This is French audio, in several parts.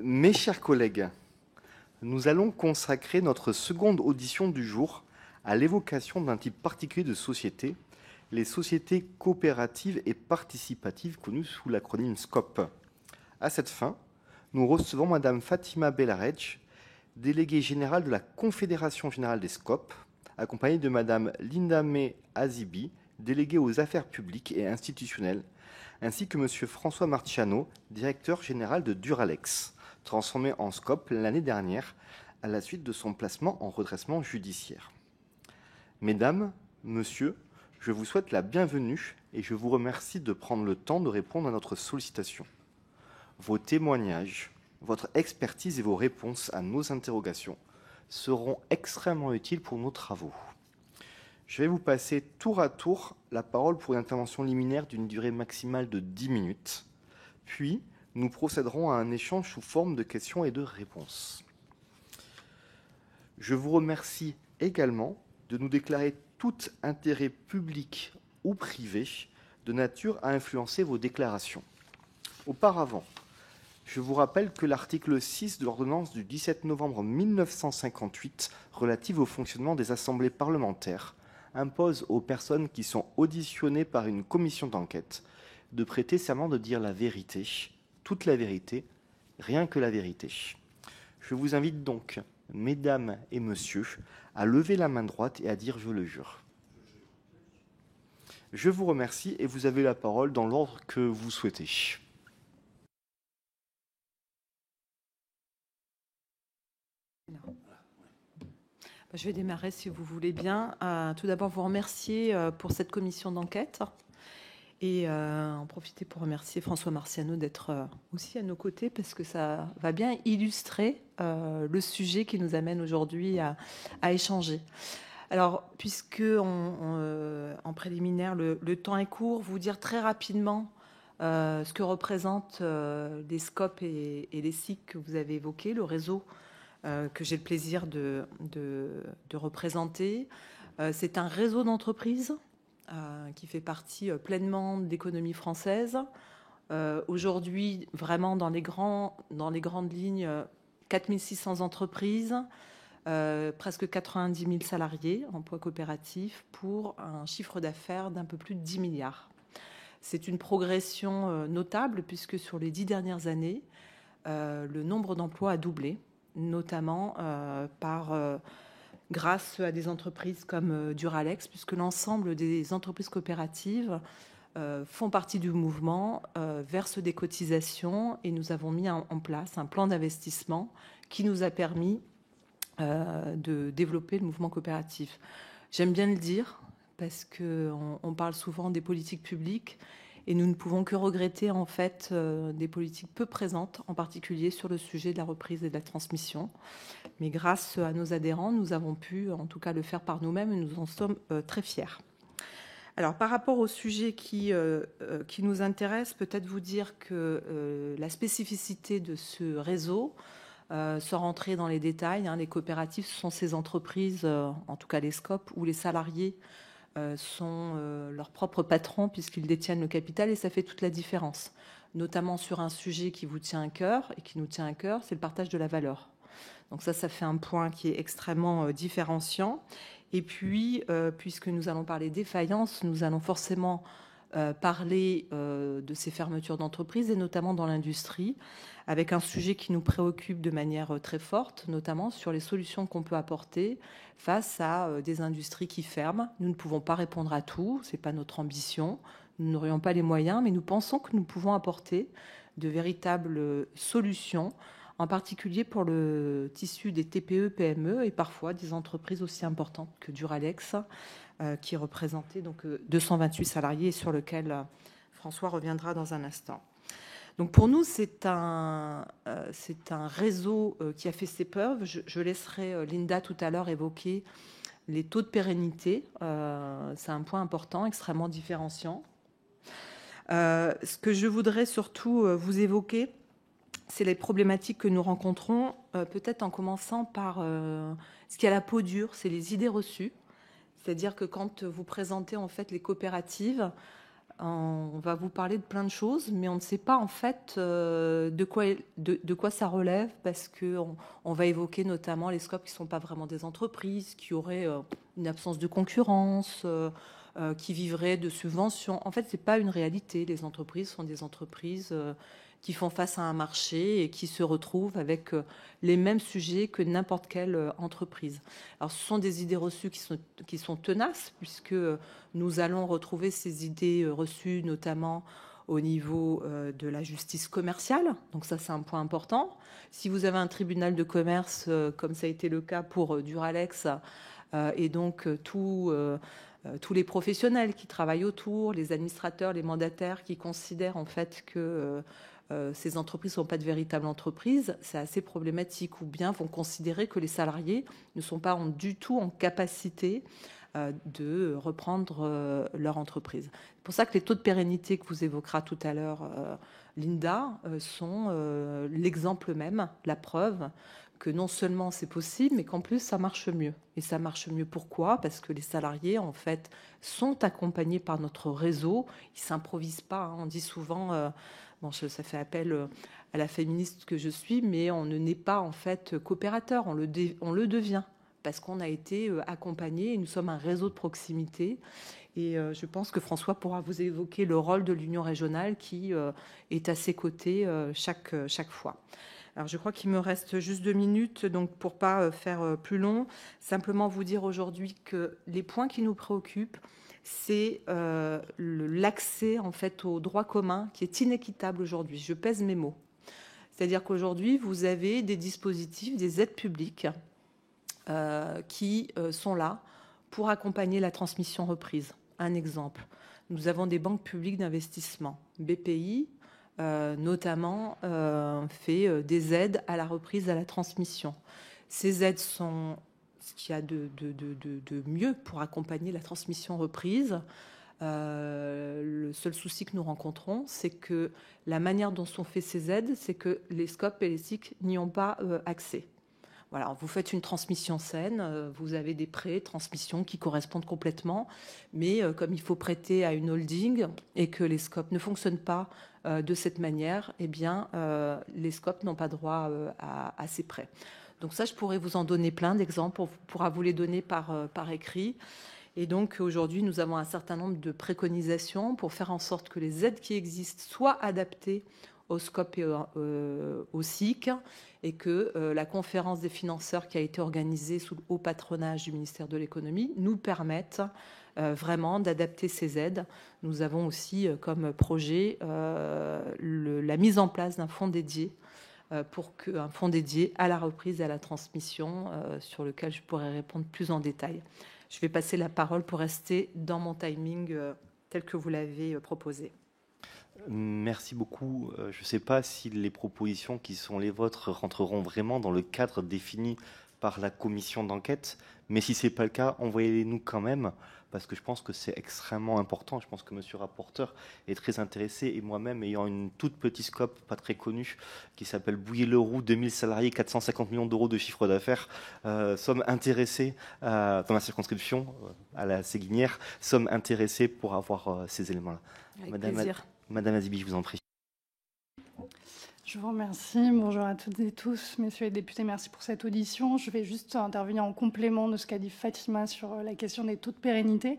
Mes chers collègues, nous allons consacrer notre seconde audition du jour à l'évocation d'un type particulier de société, les sociétés coopératives et participatives connues sous l'acronyme SCOP. À cette fin, nous recevons Madame Fatima Belaredj, déléguée générale de la Confédération générale des SCOP, accompagnée de Madame Linda May Azibi, déléguée aux affaires publiques et institutionnelles, ainsi que Monsieur François Marciano, directeur général de Duralex, transformé en SCOP l'année dernière à la suite de son placement en redressement judiciaire. Mesdames, Messieurs, je vous souhaite la bienvenue et je vous remercie de prendre le temps de répondre à notre sollicitation. Vos témoignages, votre expertise et vos réponses à nos interrogations seront extrêmement utiles pour nos travaux. Je vais vous passer tour à tour la parole pour une intervention liminaire d'une durée maximale de 10 minutes. Puis, nous procéderons à un échange sous forme de questions et de réponses. Je vous remercie également de nous déclarer tout intérêt public ou privé de nature à influencer vos déclarations. Auparavant, je vous rappelle que l'article 6 de l'ordonnance du 17 novembre 1958 relative au fonctionnement des assemblées parlementaires impose aux personnes qui sont auditionnées par une commission d'enquête de prêter serment de dire la vérité, toute la vérité, rien que la vérité. Je vous invite donc, mesdames et messieurs, à lever la main droite et à dire « je le jure ». Je vous remercie et vous avez la parole dans l'ordre que vous souhaitez. Je vais démarrer si vous voulez bien. Tout d'abord, vous remercier pour cette commission d'enquête et en profiter pour remercier François Marciano d'être aussi à nos côtés parce que ça va bien illustrer le sujet qui nous amène aujourd'hui à échanger. Alors, puisque en préliminaire, le temps est court, vous dire très rapidement ce que représentent les SCOP et les SIC que vous avez évoqués, le réseau que j'ai le plaisir de représenter. C'est un réseau d'entreprises qui fait partie pleinement de l'économie française. Aujourd'hui, vraiment dans les grandes lignes, 4600 entreprises, presque 90 000 salariés, emploi coopératif, pour un chiffre d'affaires d'un peu plus de 10 milliards. C'est une progression notable puisque sur les 10 dernières années, le nombre d'emplois a doublé, notamment grâce à des entreprises comme Duralex, puisque l'ensemble des entreprises coopératives font partie du mouvement, versent des cotisations, et nous avons mis en place un plan d'investissement qui nous a permis de développer le mouvement coopératif. J'aime bien le dire, parce qu'on parle souvent des politiques publiques, et nous ne pouvons que regretter en fait des politiques peu présentes, en particulier sur le sujet de la reprise et de la transmission. Mais grâce à nos adhérents, nous avons pu en tout cas le faire par nous-mêmes et nous en sommes très fiers. Alors par rapport au sujet qui nous intéresse, peut-être vous dire que la spécificité de ce réseau, sans rentrer dans les détails, les coopératives, ce sont ces entreprises, en tout cas les SCOP, où les salariés sont leurs propres patrons puisqu'ils détiennent le capital, et ça fait toute la différence, notamment sur un sujet qui vous tient à cœur et qui nous tient à cœur, c'est le partage de la valeur. Donc ça fait un point qui est extrêmement différenciant. Et puis, puisque nous allons parler défaillance, nous allons forcément parler de ces fermetures d'entreprises, et notamment dans l'industrie, avec un sujet qui nous préoccupe de manière très forte, notamment sur les solutions qu'on peut apporter face à des industries qui ferment. Nous ne pouvons pas répondre à tout, ce n'est pas notre ambition, nous n'aurions pas les moyens, mais nous pensons que nous pouvons apporter de véritables solutions, en particulier pour le tissu des TPE, PME et parfois des entreprises aussi importantes que Duralex, qui représentait donc 228 salariés et sur lequel François reviendra dans un instant. Donc pour nous, c'est un réseau qui a fait ses preuves. Je laisserai Linda tout à l'heure évoquer les taux de pérennité. C'est un point important, extrêmement différenciant. Ce que je voudrais surtout vous évoquer, c'est les problématiques que nous rencontrons, peut-être en commençant par ce qui a la peau dure, c'est les idées reçues. C'est-à-dire que quand vous présentez en fait les coopératives, On va vous parler de plein de choses, mais on ne sait pas en fait de quoi ça relève, parce qu'on va évoquer notamment les scopes qui ne sont pas vraiment des entreprises, qui auraient une absence de concurrence, qui vivraient de subventions. En fait, ce n'est pas une réalité. Les entreprises sont des entreprises qui font face à un marché et qui se retrouvent avec les mêmes sujets que n'importe quelle entreprise. Alors, ce sont des idées reçues qui sont tenaces, puisque nous allons retrouver ces idées reçues, notamment au niveau de la justice commerciale. Donc ça, c'est un point important. Si vous avez un tribunal de commerce, comme ça a été le cas pour Duralex, et donc tous les professionnels qui travaillent autour, les administrateurs, les mandataires qui considèrent en fait que ces entreprises ne sont pas de véritables entreprises, c'est assez problématique, ou bien vont considérer que les salariés ne sont pas du tout en capacité de reprendre leur entreprise. C'est pour ça que les taux de pérennité que vous évoquera tout à l'heure Linda sont l'exemple même, la preuve que non seulement c'est possible, mais qu'en plus ça marche mieux. Et ça marche mieux pourquoi ? Parce que les salariés en fait sont accompagnés par notre réseau. Ils s'improvisent pas. On dit souvent, ça fait appel à la féministe que je suis, mais on ne naît pas en fait coopérateur. On le devient parce qu'on a été accompagné et nous sommes un réseau de proximité. Et je pense que François pourra vous évoquer le rôle de l'Union régionale qui est à ses côtés chaque fois. Alors, je crois qu'il me reste juste 2 minutes, donc pour ne pas faire plus long, simplement vous dire aujourd'hui que les points qui nous préoccupent, c'est l'accès en fait au droit commun qui est inéquitable aujourd'hui. Je pèse mes mots. C'est-à-dire qu'aujourd'hui, vous avez des dispositifs, des aides publiques qui sont là pour accompagner la transmission reprise. Un exemple, nous avons des banques publiques d'investissement. BPI, notamment, fait des aides à la reprise, à la transmission. Ces aides sont ce qu'il y a de mieux pour accompagner la transmission reprise. Le seul souci que nous rencontrons, c'est que la manière dont sont faites ces aides, c'est que les SCOP et les SIC n'y ont pas accès. Voilà, vous faites une transmission saine, vous avez des prêts, transmissions qui correspondent complètement, mais comme il faut prêter à une holding et que les SCOP ne fonctionnent pas de cette manière, eh bien, les SCOP n'ont pas droit à ces prêts. Donc ça, je pourrais vous en donner plein d'exemples, on pourra vous les donner par écrit. Et donc aujourd'hui, nous avons un certain nombre de préconisations pour faire en sorte que les aides qui existent soient adaptées au SCOP et au SIC, et que la conférence des financeurs qui a été organisée sous le haut patronage du ministère de l'économie nous permette vraiment d'adapter ces aides. Nous avons aussi comme projet la mise en place d'un fonds dédié un fonds dédié à la reprise et à la transmission, sur lequel je pourrais répondre plus en détail. Je vais passer la parole pour rester dans mon timing tel que vous l'avez proposé. Merci beaucoup. Je ne sais pas si les propositions qui sont les vôtres rentreront vraiment dans le cadre défini par la commission d'enquête, mais si ce n'est pas le cas, envoyez-les-nous quand même, parce que je pense que c'est extrêmement important. Je pense que monsieur le rapporteur est très intéressé, et moi-même, ayant une toute petite scope, pas très connue, qui s'appelle Bouillé-le-Roux, 2000 salariés, 450 millions d'euros de chiffre d'affaires, sommes intéressés, dans ma circonscription, à la Séguinière, sommes intéressés pour avoir ces éléments-là. Avec plaisir. Madame Azibi, je vous en prie. Je vous remercie. Bonjour à toutes et tous. Messieurs les députés, merci pour cette audition. Je vais juste intervenir en complément de ce qu'a dit Fatima sur la question des taux de pérennité.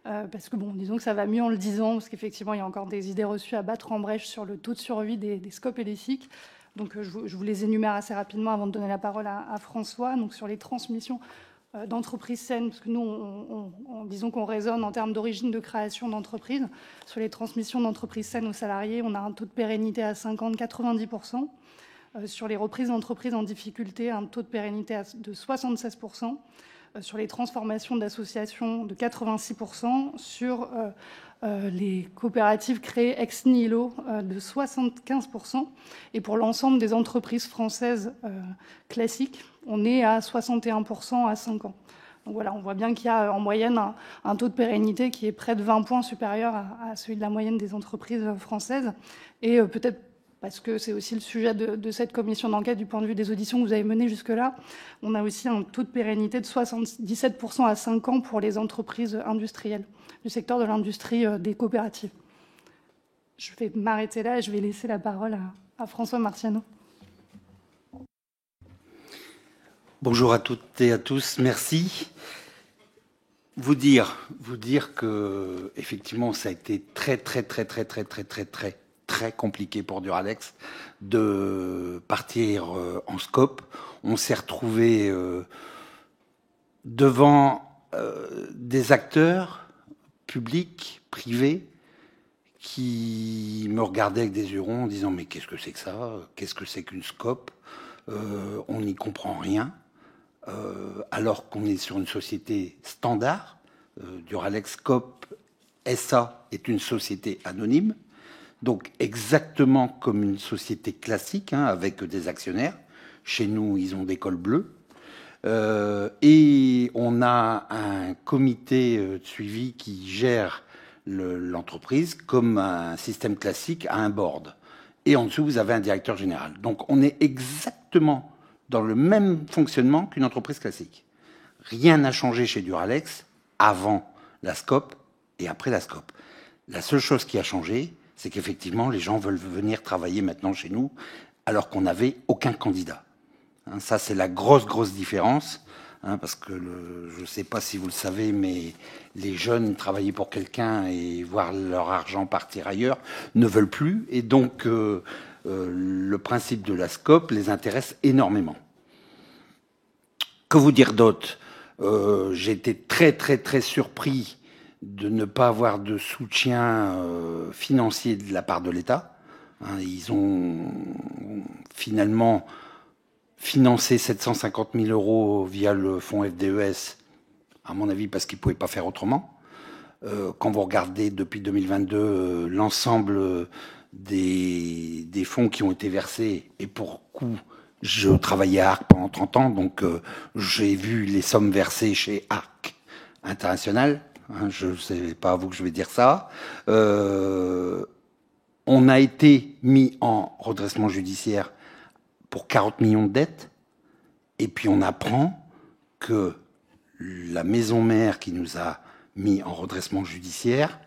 Parce que, disons que ça va mieux en le disant, parce qu'effectivement, il y a encore des idées reçues à battre en brèche sur le taux de survie des SCOP et des SIC. Donc, je vous les énumère assez rapidement avant de donner la parole à François. Donc, sur les transmissions d'entreprises saines, parce que nous, disons qu'on raisonne en termes d'origine de création d'entreprise. Sur les transmissions d'entreprises saines aux salariés, on a un taux de pérennité à 50-90%. Sur les reprises d'entreprises en difficulté, un taux de pérennité de 76%. Sur les transformations d'associations de 86%. Sur les coopératives créées ex nihilo de 75%. Et pour l'ensemble des entreprises françaises classiques, on est à 61% à 5 ans. Donc voilà, on voit bien qu'il y a en moyenne un taux de pérennité qui est près de 20 points supérieur à celui de la moyenne des entreprises françaises. Et peut-être parce que c'est aussi le sujet de cette commission d'enquête du point de vue des auditions que vous avez menées jusque-là, on a aussi un taux de pérennité de 77% à 5 ans pour les entreprises industrielles, du secteur de l'industrie des coopératives. Je vais m'arrêter là et je vais laisser la parole à François Marciano. Bonjour à toutes et à tous, merci. Vous dire que effectivement ça a été très compliqué pour Duralex de partir en scope. On s'est retrouvé devant des acteurs publics, privés, qui me regardaient avec des yeux ronds en disant mais qu'est-ce que c'est que ça? Qu'est-ce que c'est qu'une scope? On n'y comprend rien. Alors qu'on est sur une société standard. Duralex Scope SA est une société anonyme, donc exactement comme une société classique, avec des actionnaires. Chez nous, ils ont des cols bleus. Et on a un comité de suivi qui gère l'entreprise comme un système classique à un board. Et en dessous, vous avez un directeur général. Donc on est exactement dans le même fonctionnement qu'une entreprise classique. Rien n'a changé chez Duralex avant la scope et après la scope. La seule chose qui a changé, c'est qu'effectivement, les gens veulent venir travailler maintenant chez nous alors qu'on n'avait aucun candidat. Ça, c'est la grosse différence. Parce que je ne sais pas si vous le savez, mais les jeunes travailler pour quelqu'un et voir leur argent partir ailleurs ne veulent plus. Et donc, le principe de la scope les intéresse énormément. Que vous dire d'autre? J'ai été très surpris de ne pas avoir de soutien financier de la part de l'État. Ils ont finalement financé 750 000 € via le fonds FDES, à mon avis parce qu'ils ne pouvaient pas faire autrement. Quand vous regardez depuis 2022 l'ensemble des fonds qui ont été versés, et pour coup, je travaillais à ARC pendant 30 ans, donc j'ai vu les sommes versées chez ARC International. Je ne sais pas à vous que je vais dire ça. On a été mis en redressement judiciaire pour 40 millions de dettes. Et puis on apprend que la maison mère qui nous a mis en redressement judiciaire,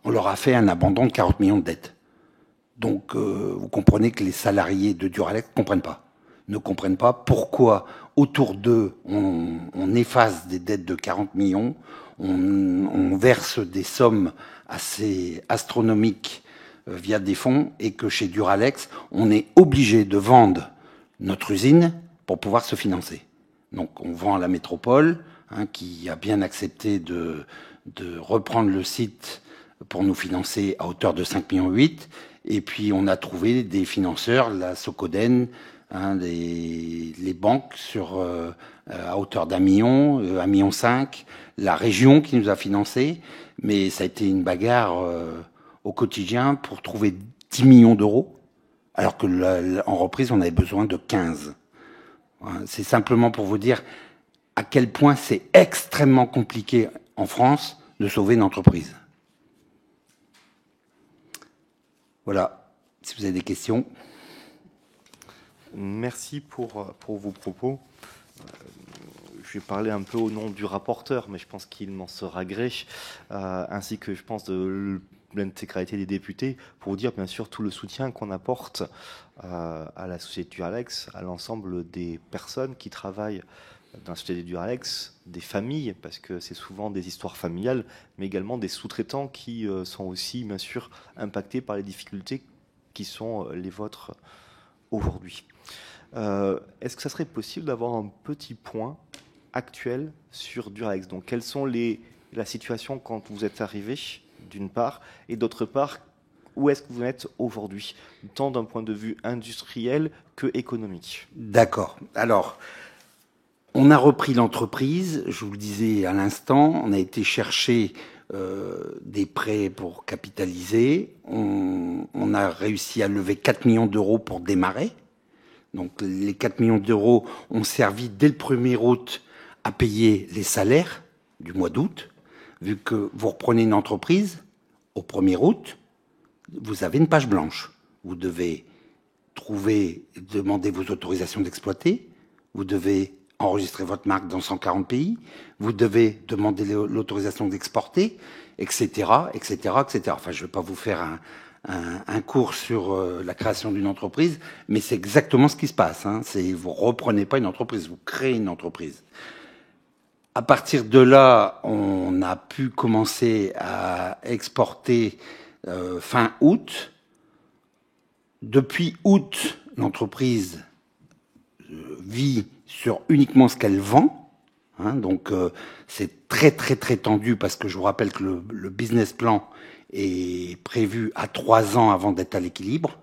on leur a fait un abandon de 40 millions de dettes. Donc vous comprenez que les salariés de Duralex ne comprennent pas pourquoi autour d'eux on efface des dettes de 40 millions, on verse des sommes assez astronomiques via des fonds, et que chez Duralex on est obligé de vendre notre usine pour pouvoir se financer. Donc on vend à la métropole, qui a bien accepté de reprendre le site pour nous financer à hauteur de 5,8 millions. Et puis on a trouvé des financeurs, la Socoden, les banques à hauteur d'1 million, 1,5 million, la région qui nous a financé. Mais ça a été une bagarre au quotidien pour trouver 10 millions d'euros. Alors que en reprise, on avait besoin de 15. C'est simplement pour vous dire à quel point c'est extrêmement compliqué en France de sauver une entreprise. Voilà, si vous avez des questions. Merci pour vos propos. Je vais parler un peu au nom du rapporteur, mais je pense qu'il m'en sera gré, ainsi que je pense de l'intégralité des députés, pour vous dire bien sûr tout le soutien qu'on apporte à la société Duralex, à l'ensemble des personnes qui travaillent dans la société Duralex, des familles, parce que c'est souvent des histoires familiales, mais également des sous-traitants qui sont aussi bien sûr impactés par les difficultés qui sont les vôtres aujourd'hui. Est-ce que ça serait possible d'avoir un petit point actuel sur Duralex? Donc, quelles sont la situation quand vous êtes arrivé, d'une part, et d'autre part, où est-ce que vous êtes aujourd'hui, tant d'un point de vue industriel que économique? D'accord. Alors, on a repris l'entreprise, je vous le disais à l'instant, on a été chercher des prêts pour capitaliser, on a réussi à lever 4 millions d'euros pour démarrer. Donc les 4 millions d'euros ont servi dès le 1er août à payer les salaires du mois d'août. Vu que vous reprenez une entreprise, au 1er août, vous avez une page blanche. Vous devez demander vos autorisations d'exploiter, vous devez enregistrer votre marque dans 140 pays, vous devez demander l'autorisation d'exporter, etc., etc., etc. Enfin, je ne vais pas vous faire un cours sur la création d'une entreprise, mais c'est exactement ce qui se passe. Hein. Vous reprenez pas une entreprise, vous créez une entreprise. À partir de là, on a pu commencer à exporter fin août. Depuis août, l'entreprise vit sur uniquement ce qu'elle vend. Hein, donc c'est très très très tendu parce que je vous rappelle que le business plan est prévu à 3 ans avant d'être à l'équilibre.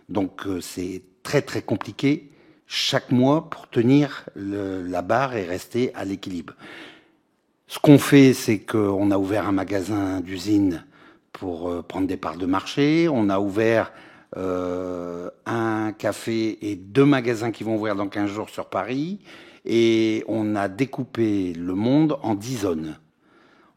Donc c'est très très compliqué chaque mois pour tenir la barre et rester à l'équilibre. Ce qu'on fait, c'est qu'on a ouvert un magasin d'usine pour prendre des parts de marché. On a ouvert un café et 2 magasins qui vont ouvrir dans 15 jours sur Paris. Et on a découpé le monde en 10 zones.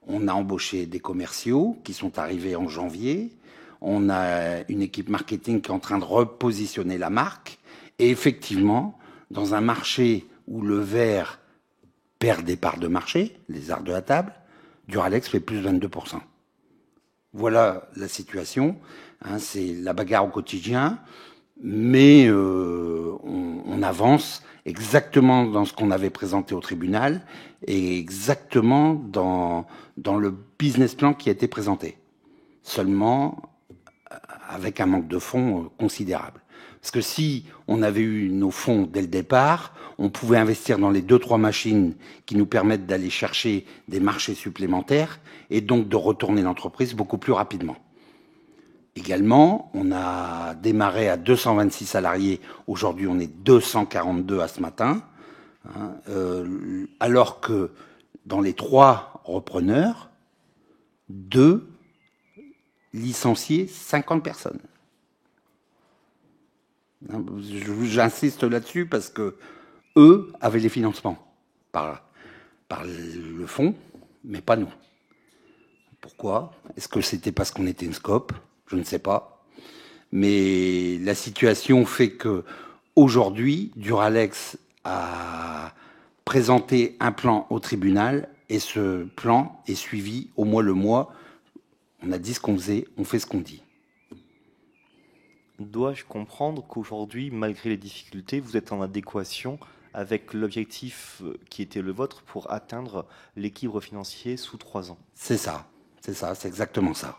On a embauché des commerciaux qui sont arrivés en janvier. On a une équipe marketing qui est en train de repositionner la marque. Et effectivement, dans un marché où le verre perd des parts de marché, les arts de la table, Duralex fait plus de 22%. Voilà la situation. Hein, c'est la bagarre au quotidien, mais on avance exactement dans ce qu'on avait présenté au tribunal et exactement dans le business plan qui a été présenté. Seulement avec un manque de fonds considérable. Parce que si on avait eu nos fonds dès le départ, on pouvait investir dans les 2-3 machines qui nous permettent d'aller chercher des marchés supplémentaires et donc de retourner l'entreprise beaucoup plus rapidement. Également, on a démarré à 226 salariés. Aujourd'hui, on est 242 à ce matin. Hein, alors que dans les 3 repreneurs, 2 licenciés 50 personnes. J'insiste là-dessus parce que eux avaient les financements par le fonds, mais pas nous. Pourquoi? Est-ce que c'était parce qu'on était une scope? Je ne sais pas. Mais la situation fait que aujourd'hui, Duralex a présenté un plan au tribunal et ce plan est suivi au mois le mois. On a dit ce qu'on faisait, on fait ce qu'on dit. Dois-je comprendre qu'aujourd'hui, malgré les difficultés, vous êtes en adéquation avec l'objectif qui était le vôtre pour atteindre l'équilibre financier sous 3 ans? C'est ça, c'est exactement ça.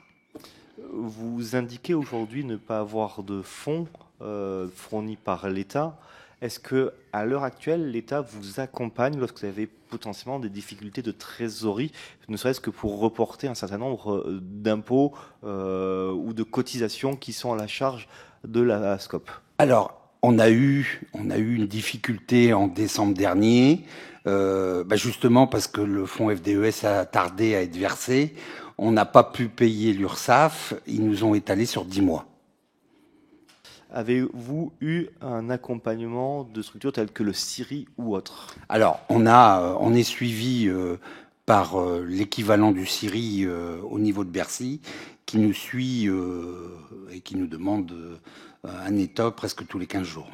Vous indiquez aujourd'hui ne pas avoir de fonds fournis par l'État. Est-ce que, à l'heure actuelle, l'État vous accompagne lorsque vous avez potentiellement des difficultés de trésorerie, ne serait-ce que pour reporter un certain nombre d'impôts ou de cotisations qui sont à la charge de la SCOP? Alors, on a eu une difficulté en décembre dernier, justement parce que le fonds FDES a tardé à être versé. On n'a pas pu payer l'URSSAF. Ils nous ont étalé sur 10 mois. Avez-vous eu un accompagnement de structures telles que le CIRI ou autre? Alors, on est suivi par l'équivalent du CIRI au niveau de Bercy, qui nous suit et qui nous demande un état presque tous les 15 jours.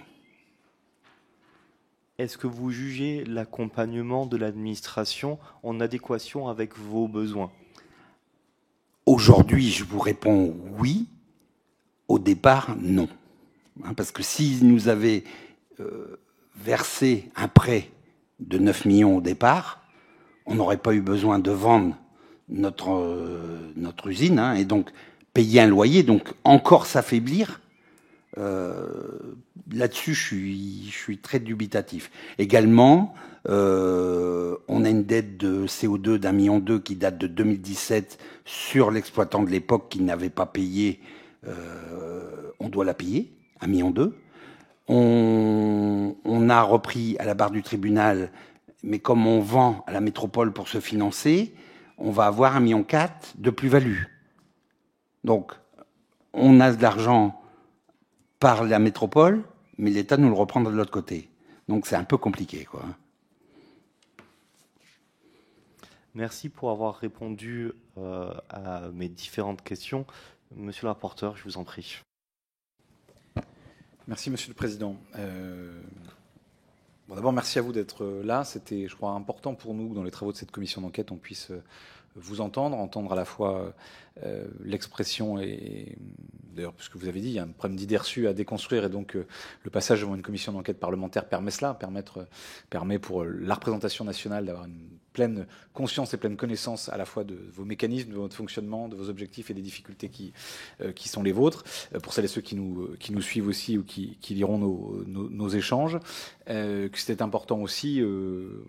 Est-ce que vous jugez l'accompagnement de l'administration en adéquation avec vos besoins? Aujourd'hui, je vous réponds oui. Au départ, non. Parce que s'ils nous avaient versé un prêt de 9 millions au départ, on n'aurait pas eu besoin de vendre notre usine et donc payer un loyer, donc encore s'affaiblir. Là-dessus, je suis très dubitatif. Également, on a une dette de CO2 d'1,2 million qui date de 2017 sur l'exploitant de l'époque qui n'avait pas payé. On doit la payer, 1,2 million. On a repris à la barre du tribunal, mais comme on vend à la métropole pour se financer, on va avoir 1,4 million de plus-value. Donc, on a de l'argent par la métropole, mais l'État nous le reprend de l'autre côté. Donc, c'est un peu compliqué, quoi. Merci pour avoir répondu à mes différentes questions. Monsieur le rapporteur, je vous en prie. Merci, Monsieur le Président. Bon, d'abord, merci à vous d'être là. C'était, je crois, important pour nous, dans les travaux de cette commission d'enquête, on puisse vous entendre à la fois l'expression et d'ailleurs, puisque vous avez dit, il y a un problème d'idées reçues à déconstruire, et donc le passage devant une commission d'enquête parlementaire permet cela, permet pour la représentation nationale d'avoir une pleine conscience et pleine connaissance à la fois de vos mécanismes, de votre fonctionnement, de vos objectifs et des difficultés qui sont les vôtres. Pour celles et ceux qui nous suivent aussi ou qui liront nos échanges, que c'était important aussi,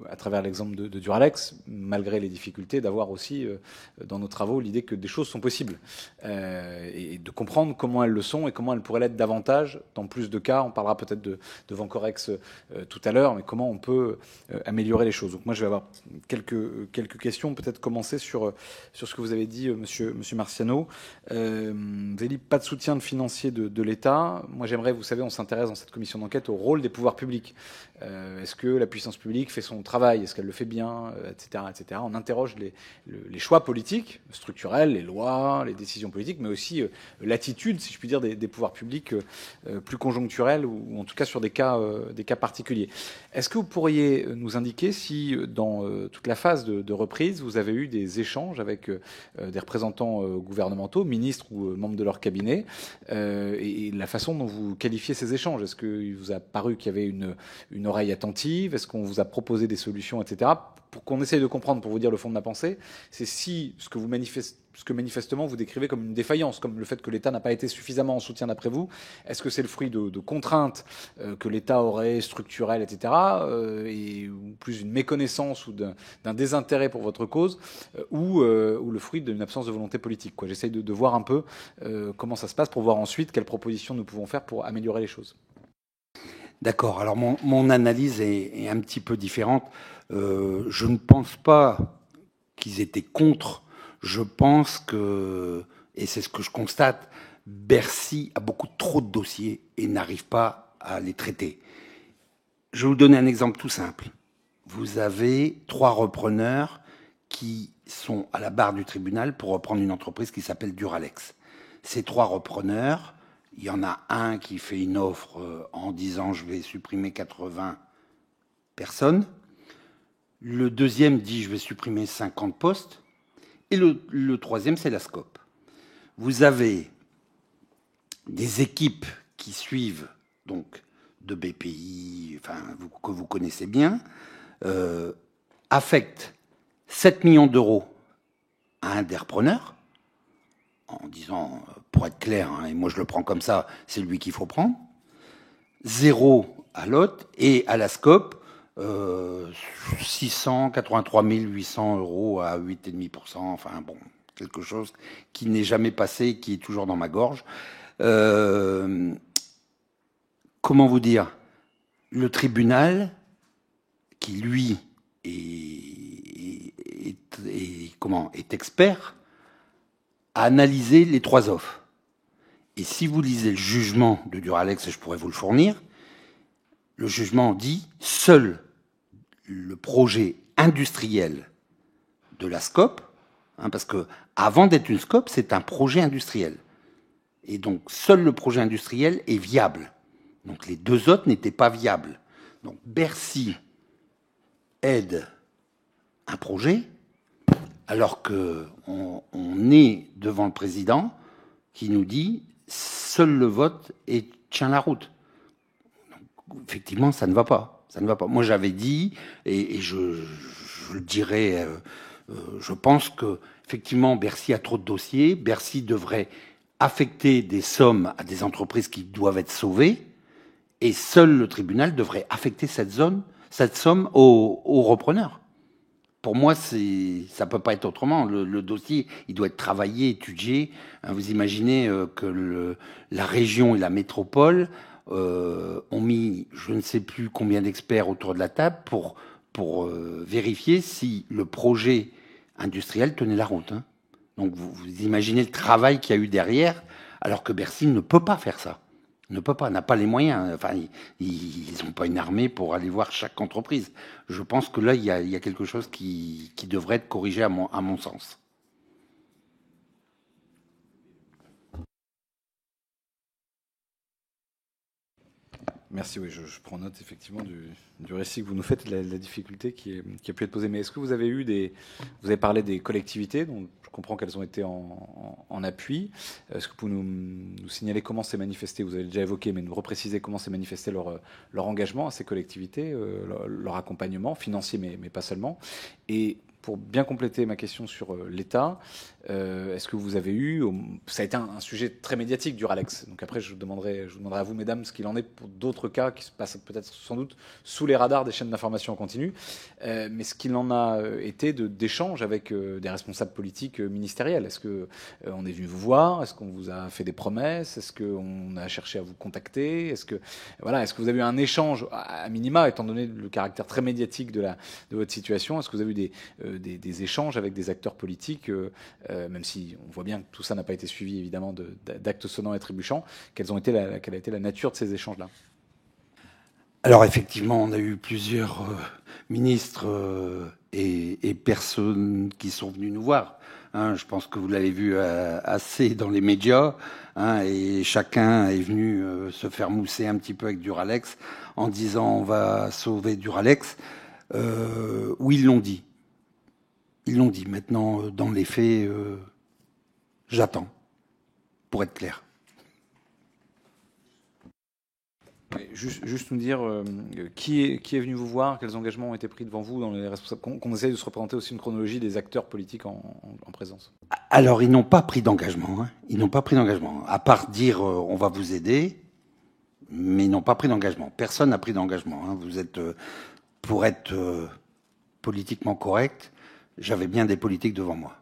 à travers l'exemple de Duralex, malgré les difficultés, d'avoir aussi dans nos travaux l'idée que des choses sont possibles, et de comprendre comment elles le sont et comment elles pourraient l'être davantage dans plus de cas. On parlera peut-être de Vencorex tout à l'heure, mais comment on peut améliorer les choses. Donc moi je vais avoir quelques questions, peut-être commencer sur ce que vous avez dit, monsieur Marciano. Vous avez dit pas de soutien financier de l'État. Moi j'aimerais, vous savez, on s'intéresse dans cette commission d'enquête au rôle des pouvoirs publics. Est-ce que la puissance publique fait son travail? Est-ce qu'elle le fait bien, etc., etc. On interroge les choix politiques, structurels, les lois, les décisions politiques, mais aussi l'attitude, si je puis dire, des pouvoirs publics plus conjoncturels, ou en tout cas sur des cas particuliers. Est-ce que vous pourriez nous indiquer si, dans toute la phase de reprise, vous avez eu des échanges avec des représentants gouvernementaux, ministres ou membres de leur cabinet, et la façon dont vous qualifiez ces échanges? Est-ce qu'il vous a paru qu'il y avait une oreille attentive? Est-ce qu'on vous a proposé des solutions, etc.? Pour qu'on essaye de comprendre, pour vous dire le fond de ma pensée, c'est si ce que manifestement vous décrivez comme une défaillance, comme le fait que l'État n'a pas été suffisamment en soutien d'après vous, est-ce que c'est le fruit de contraintes que l'État aurait, structurelles, etc., ou plus une méconnaissance ou d'un désintérêt pour votre cause, ou le fruit d'une absence de volonté politique, quoi? J'essaye de voir un peu comment ça se passe pour voir ensuite quelles propositions nous pouvons faire pour améliorer les choses. D'accord. Alors mon analyse est un petit peu différente. Je ne pense pas qu'ils étaient contre. Je pense que, et c'est ce que je constate, Bercy a beaucoup trop de dossiers et n'arrive pas à les traiter. Je vais vous donner un exemple tout simple. Vous avez 3 repreneurs qui sont à la barre du tribunal pour reprendre une entreprise qui s'appelle Duralex. Ces 3 repreneurs, il y en a un qui fait une offre en disant « je vais supprimer 80 personnes ». Le deuxième dit « je vais supprimer 50 postes ». Et le troisième, c'est la SCOP. Vous avez des équipes qui suivent, donc de BPI, que vous connaissez bien, affectent 7 millions d'euros à un des repreneurs, en disant, pour être clair, et moi je le prends comme ça, c'est lui qu'il faut prendre, 0 à l'autre, et à la SCOP, 683 800 euros à 8,5%, enfin bon, quelque chose qui n'est jamais passé, qui est toujours dans ma gorge. Comment vous dire? Le tribunal, qui lui est expert, a analysé les 3 offres. Et si vous lisez le jugement de Duralex, et je pourrais vous le fournir, le jugement dit seul le projet industriel de la SCOP, parce que avant d'être une SCOP, c'est un projet industriel. Et donc, seul le projet industriel est viable. Donc, les 2 autres n'étaient pas viables. Donc, Bercy aide un projet, alors qu'on est devant le président qui nous dit seul le vote tient la route. Donc, effectivement, ça ne va pas. Ça ne va pas. Moi, j'avais dit, et je le dirais, je pense que effectivement, Bercy a trop de dossiers. Bercy devrait affecter des sommes à des entreprises qui doivent être sauvées, et seul le tribunal devrait affecter cette somme aux repreneurs. Pour moi, ça peut pas être autrement. Le dossier, il doit être travaillé, étudié. Vous imaginez que la région et la métropole ont mis je ne sais plus combien d'experts autour de la table pour vérifier si le projet industriel tenait la route. Donc vous imaginez le travail qu'il y a eu derrière, alors que Bercy ne peut pas faire ça. N'a pas les moyens. Enfin, ils n'ont pas une armée pour aller voir chaque entreprise. Je pense que là, il y a quelque chose qui devrait être corrigé à mon sens. Merci, oui, je prends note effectivement du récit que vous nous faites, de la difficulté qui a pu être posée. Mais est-ce que vous avez eu vous avez parlé des collectivités, donc je comprends qu'elles ont été en appui. Est-ce que vous pouvez nous signaler comment s'est manifesté, vous avez déjà évoqué, mais nous repréciser comment s'est manifesté leur engagement à ces collectivités, leur accompagnement financier, mais pas seulement. Et pour bien compléter ma question sur l'État, est-ce que vous avez eu... Ça a été un sujet très médiatique du Ralex. Donc après, je vous demanderai à vous, mesdames, ce qu'il en est pour d'autres cas qui se passent peut-être sans doute sous les radars des chaînes d'information en continu. Mais ce qu'il en a été d'échanges avec des responsables politiques ministériels. Est-ce qu'on est venu vous voir? Est-ce qu'on vous a fait des promesses? Est-ce qu'on a cherché à vous contacter? Est-ce que vous avez eu un échange, à minima, étant donné le caractère très médiatique de votre situation? Est-ce que vous avez eu des échanges avec des acteurs politiques, même si on voit bien que tout ça n'a pas été suivi évidemment d'actes sonnants et trébuchants? Quelle a été la nature de ces échanges-là? Alors effectivement, on a eu plusieurs ministres et personnes qui sont venus nous voir. Je pense que vous l'avez vu assez dans les médias, et chacun est venu se faire mousser un petit peu avec Duralex en disant on va sauver Duralex. Oui, ils l'ont dit. Ils l'ont dit. Maintenant, dans les faits, j'attends, pour être clair. Juste nous dire qui est venu vous voir, quels engagements ont été pris devant vous dans les responsables, qu'on essaye de se représenter aussi une chronologie des acteurs politiques en présence. Alors, ils n'ont pas pris d'engagement. Ils n'ont pas pris d'engagement. À part dire on va vous aider, mais ils n'ont pas pris d'engagement. Personne n'a pris d'engagement. Vous êtes, pour être politiquement correct, j'avais bien des politiques devant moi.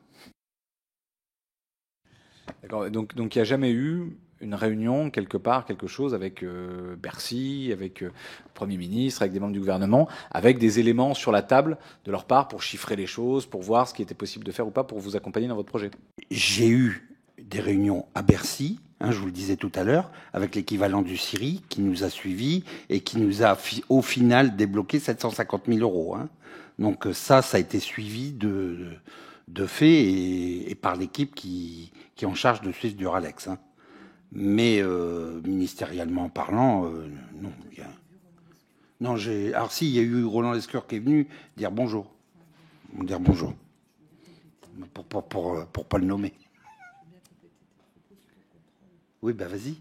D'accord. Donc il n'y a jamais eu une réunion quelque part, quelque chose avec Bercy, avec le Premier ministre, avec des membres du gouvernement, avec des éléments sur la table de leur part pour chiffrer les choses, pour voir ce qui était possible de faire ou pas pour vous accompagner dans votre projet? J'ai eu des réunions à Bercy, je vous le disais tout à l'heure, avec l'équivalent du Syrie qui nous a suivis et qui nous a au final débloqué 750 000 euros. Donc ça a été suivi de fait et par l'équipe qui est en charge de suivre Duralex. Mais ministériellement parlant, non. Alors si, il y a eu Roland Lescure qui est venu dire bonjour. Pour pas le nommer. Oui, vas-y.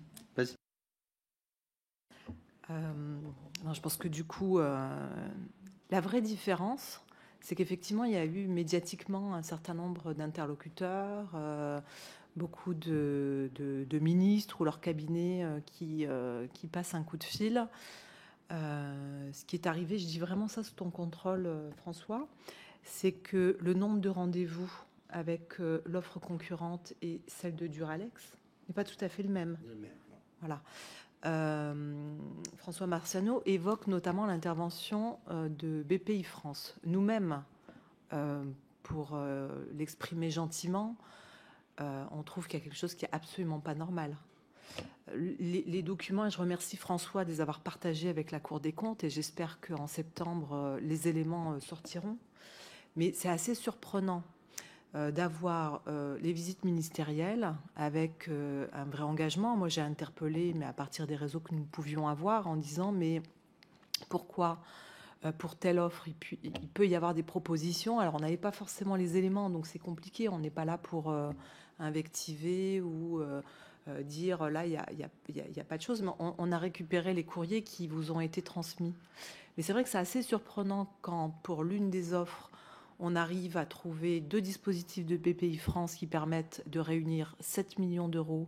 Non, je pense que du coup, la vraie différence, c'est qu'effectivement, il y a eu médiatiquement un certain nombre d'interlocuteurs, beaucoup de ministres ou leurs cabinets qui passent un coup de fil. Ce qui est arrivé, je dis vraiment ça sous ton contrôle, François, c'est que le nombre de rendez-vous avec l'offre concurrente et celle de Duralex n'est pas tout à fait le même. Voilà. François Marciano évoque notamment l'intervention de BPI France. Nous-mêmes, pour l'exprimer gentiment, on trouve qu'il y a quelque chose qui est absolument pas normal. Les documents, et je remercie François de les avoir partagés avec la Cour des comptes, et j'espère qu'en septembre, les éléments sortiront. Mais c'est assez surprenant d'avoir les visites ministérielles avec un vrai engagement. Moi, j'ai interpellé, mais à partir des réseaux que nous pouvions avoir, en disant, mais pourquoi pour telle offre, il peut y avoir des propositions. Alors, on n'avait pas forcément les éléments, donc c'est compliqué. On n'est pas là pour invectiver ou dire, là, il n'y a pas de choses. Mais on a récupéré les courriers qui vous ont été transmis. Mais c'est vrai que c'est assez surprenant quand, pour l'une des offres, on arrive à trouver 2 dispositifs de BPI France qui permettent de réunir 7 millions d'euros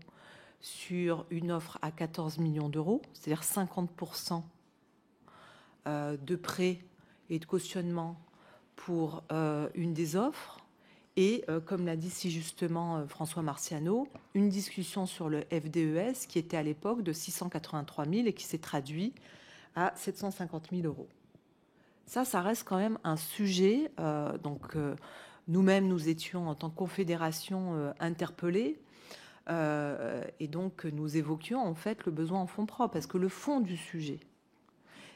sur une offre à 14 millions d'euros, c'est-à-dire 50% de prêts et de cautionnement pour une des offres. Et comme l'a dit si justement François Marciano, une discussion sur le FDES qui était à l'époque de 683 000 et qui s'est traduit à 750 000 euros. Ça reste quand même un sujet. Nous-mêmes, nous étions en tant que confédération interpellés. Et donc, nous évoquions en fait le besoin en fonds propres. Parce que le fond du sujet,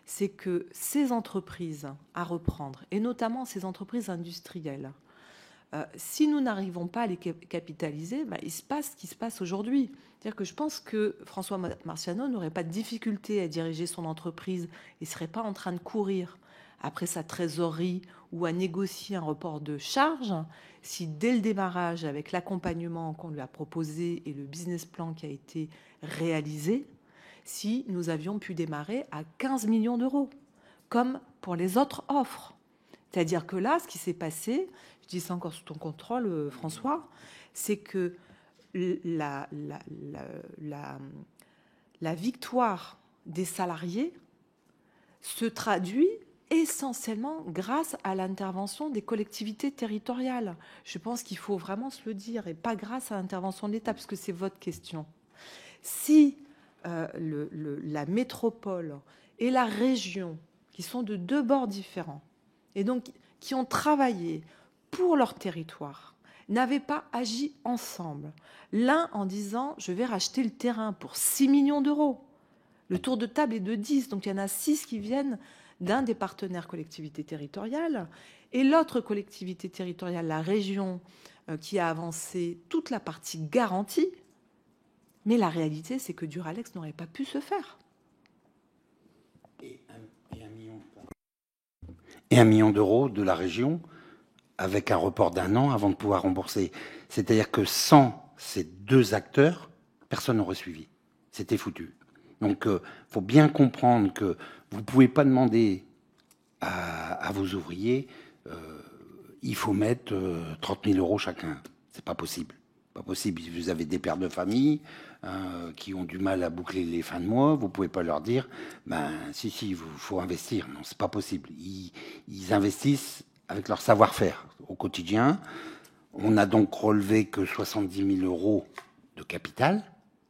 c'est que ces entreprises à reprendre, et notamment ces entreprises industrielles, Si nous n'arrivons pas à les capitaliser, il se passe ce qui se passe aujourd'hui. C'est-à-dire que je pense que François Marciano n'aurait pas de difficulté à diriger son entreprise et ne serait pas en train de courir après sa trésorerie ou à négocier un report de charges si, dès le démarrage, avec l'accompagnement qu'on lui a proposé et le business plan qui a été réalisé, si nous avions pu démarrer à 15 millions d'euros, comme pour les autres offres. C'est-à-dire que là, ce qui s'est passé, je dis ça encore sous ton contrôle, François, c'est que la victoire des salariés se traduit essentiellement grâce à l'intervention des collectivités territoriales. Je pense qu'il faut vraiment se le dire, et pas grâce à l'intervention de l'État, puisque c'est votre question. Si la métropole et la région, qui sont de deux bords différents, et donc qui ont travaillé pour leur territoire, n'avaient pas agi ensemble, l'un en disant « je vais racheter le terrain pour 6 millions d'euros ». Le tour de table est de 10, donc il y en a 6 qui viennent d'un des partenaires collectivités territoriales, et l'autre collectivité territoriale, la région, qui a avancé toute la partie garantie. Mais la réalité, c'est que Duralex n'aurait pas pu se faire. Et 1 million d'euros de la région avec un report d'1 an avant de pouvoir rembourser. C'est-à-dire que sans ces deux acteurs, personne n'aurait suivi. C'était foutu. Donc, faut bien comprendre que vous ne pouvez pas demander à vos ouvriers, il faut mettre 30 000 euros chacun. C'est pas possible. Pas possible. Vous avez des pères de famille qui ont du mal à boucler les fins de mois. Vous pouvez pas leur dire, si, il faut investir. Non, c'est pas possible. Ils investissent avec leur savoir-faire au quotidien. On a donc relevé que 70 000 euros de capital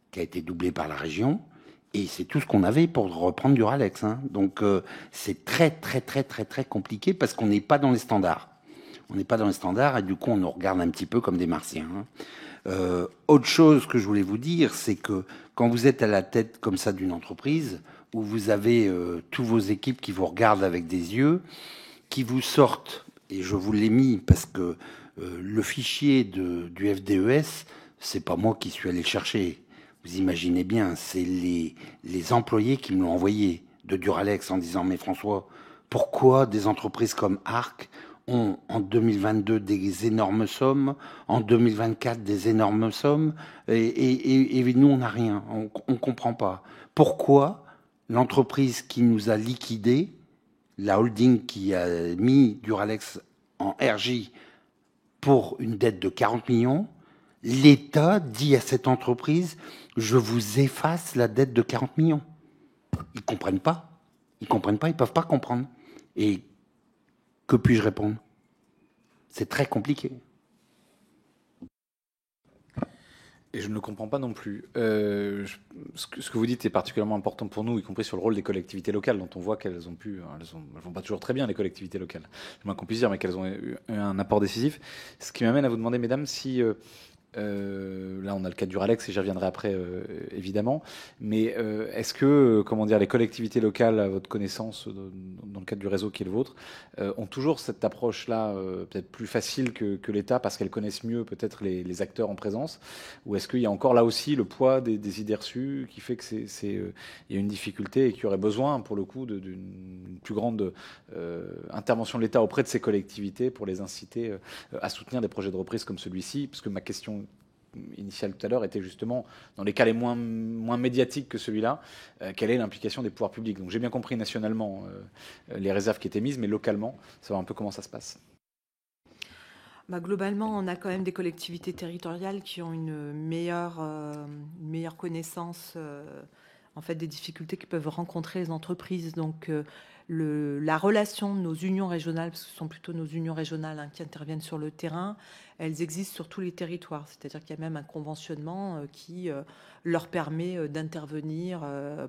qui a été doublé par la région. Et c'est tout ce qu'on avait pour reprendre Duralex. Donc, c'est très, très, très, très, très compliqué parce qu'on n'est pas dans les standards. On n'est pas dans les standards et du coup, on nous regarde un petit peu comme des martiens. Autre chose que je voulais vous dire, c'est que quand vous êtes à la tête comme ça d'une entreprise, où vous avez tous vos équipes qui vous regardent avec des yeux, qui vous sortent, et je vous l'ai mis parce que le fichier du FDES, c'est pas moi qui suis allé le chercher. Vous imaginez bien, c'est les employés qui me l'ont envoyé de Duralex en disant « Mais François, pourquoi des entreprises comme Arc ont en 2022 des énormes sommes, en 2024 des énormes sommes, et nous on n'a rien, on comprend pas. Pourquoi l'entreprise qui nous a liquidés, la holding qui a mis Duralex en RJ pour une dette de 40 millions, l'État dit à cette entreprise « Je vous efface la dette de 40 millions ». Ils comprennent pas. Ils comprennent pas, ils peuvent pas comprendre. Et que puis-je répondre? C'est très compliqué. Et je ne le comprends pas non plus. Ce que vous dites est particulièrement important pour nous, y compris sur le rôle des collectivités locales, dont on voit qu'elles ont pu... Elles vont pas toujours très bien, les collectivités locales. C'est moins qu'on puisse dire, mais qu'elles ont eu un apport décisif. Ce qui m'amène à vous demander, mesdames, si... là, on a le cas du Duralex et j'y reviendrai après, évidemment. Mais est-ce que, les collectivités locales, à votre connaissance, dans le cadre du réseau qui est le vôtre, ont toujours cette approche-là, peut-être plus facile que l'État, parce qu'elles connaissent mieux peut-être les acteurs en présence? Ou est-ce qu'il y a encore là aussi le poids des idées reçues qui fait que il y a une difficulté et qu'il y aurait besoin, pour le coup, d'une plus grande intervention de l'État auprès de ces collectivités pour les inciter à soutenir des projets de reprise comme celui-ci? Parce que ma question initiale tout à l'heure était justement, dans les cas les moins médiatiques que celui-là, quelle est l'implication des pouvoirs publics? Donc j'ai bien compris nationalement les réserves qui étaient mises, mais localement, savoir un peu comment ça se passe. Globalement, on a quand même des collectivités territoriales qui ont une meilleure connaissance en fait, des difficultés que peuvent rencontrer les entreprises. Donc la relation de nos unions régionales, parce que ce sont plutôt nos unions régionales qui interviennent sur le terrain, elles existent sur tous les territoires. C'est-à-dire qu'il y a même un conventionnement qui leur permet d'intervenir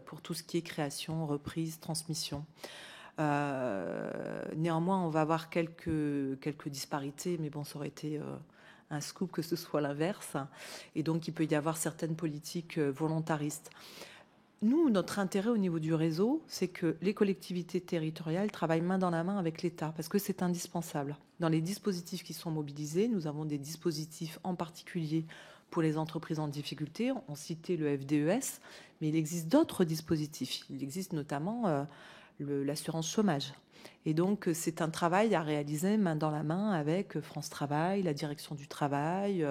pour tout ce qui est création, reprise, transmission. Néanmoins, on va avoir quelques disparités, mais bon, ça aurait été un scoop que ce soit l'inverse. Et donc, il peut y avoir certaines politiques volontaristes. nous, notre intérêt au niveau du réseau, c'est que les collectivités territoriales travaillent main dans la main avec l'État, parce que c'est indispensable. Dans les dispositifs qui sont mobilisés, nous avons des dispositifs en particulier pour les entreprises en difficulté. On citait le FDES, mais il existe d'autres dispositifs. Il existe notamment l'assurance chômage. Et donc, c'est un travail à réaliser main dans la main avec France Travail, la direction du travail,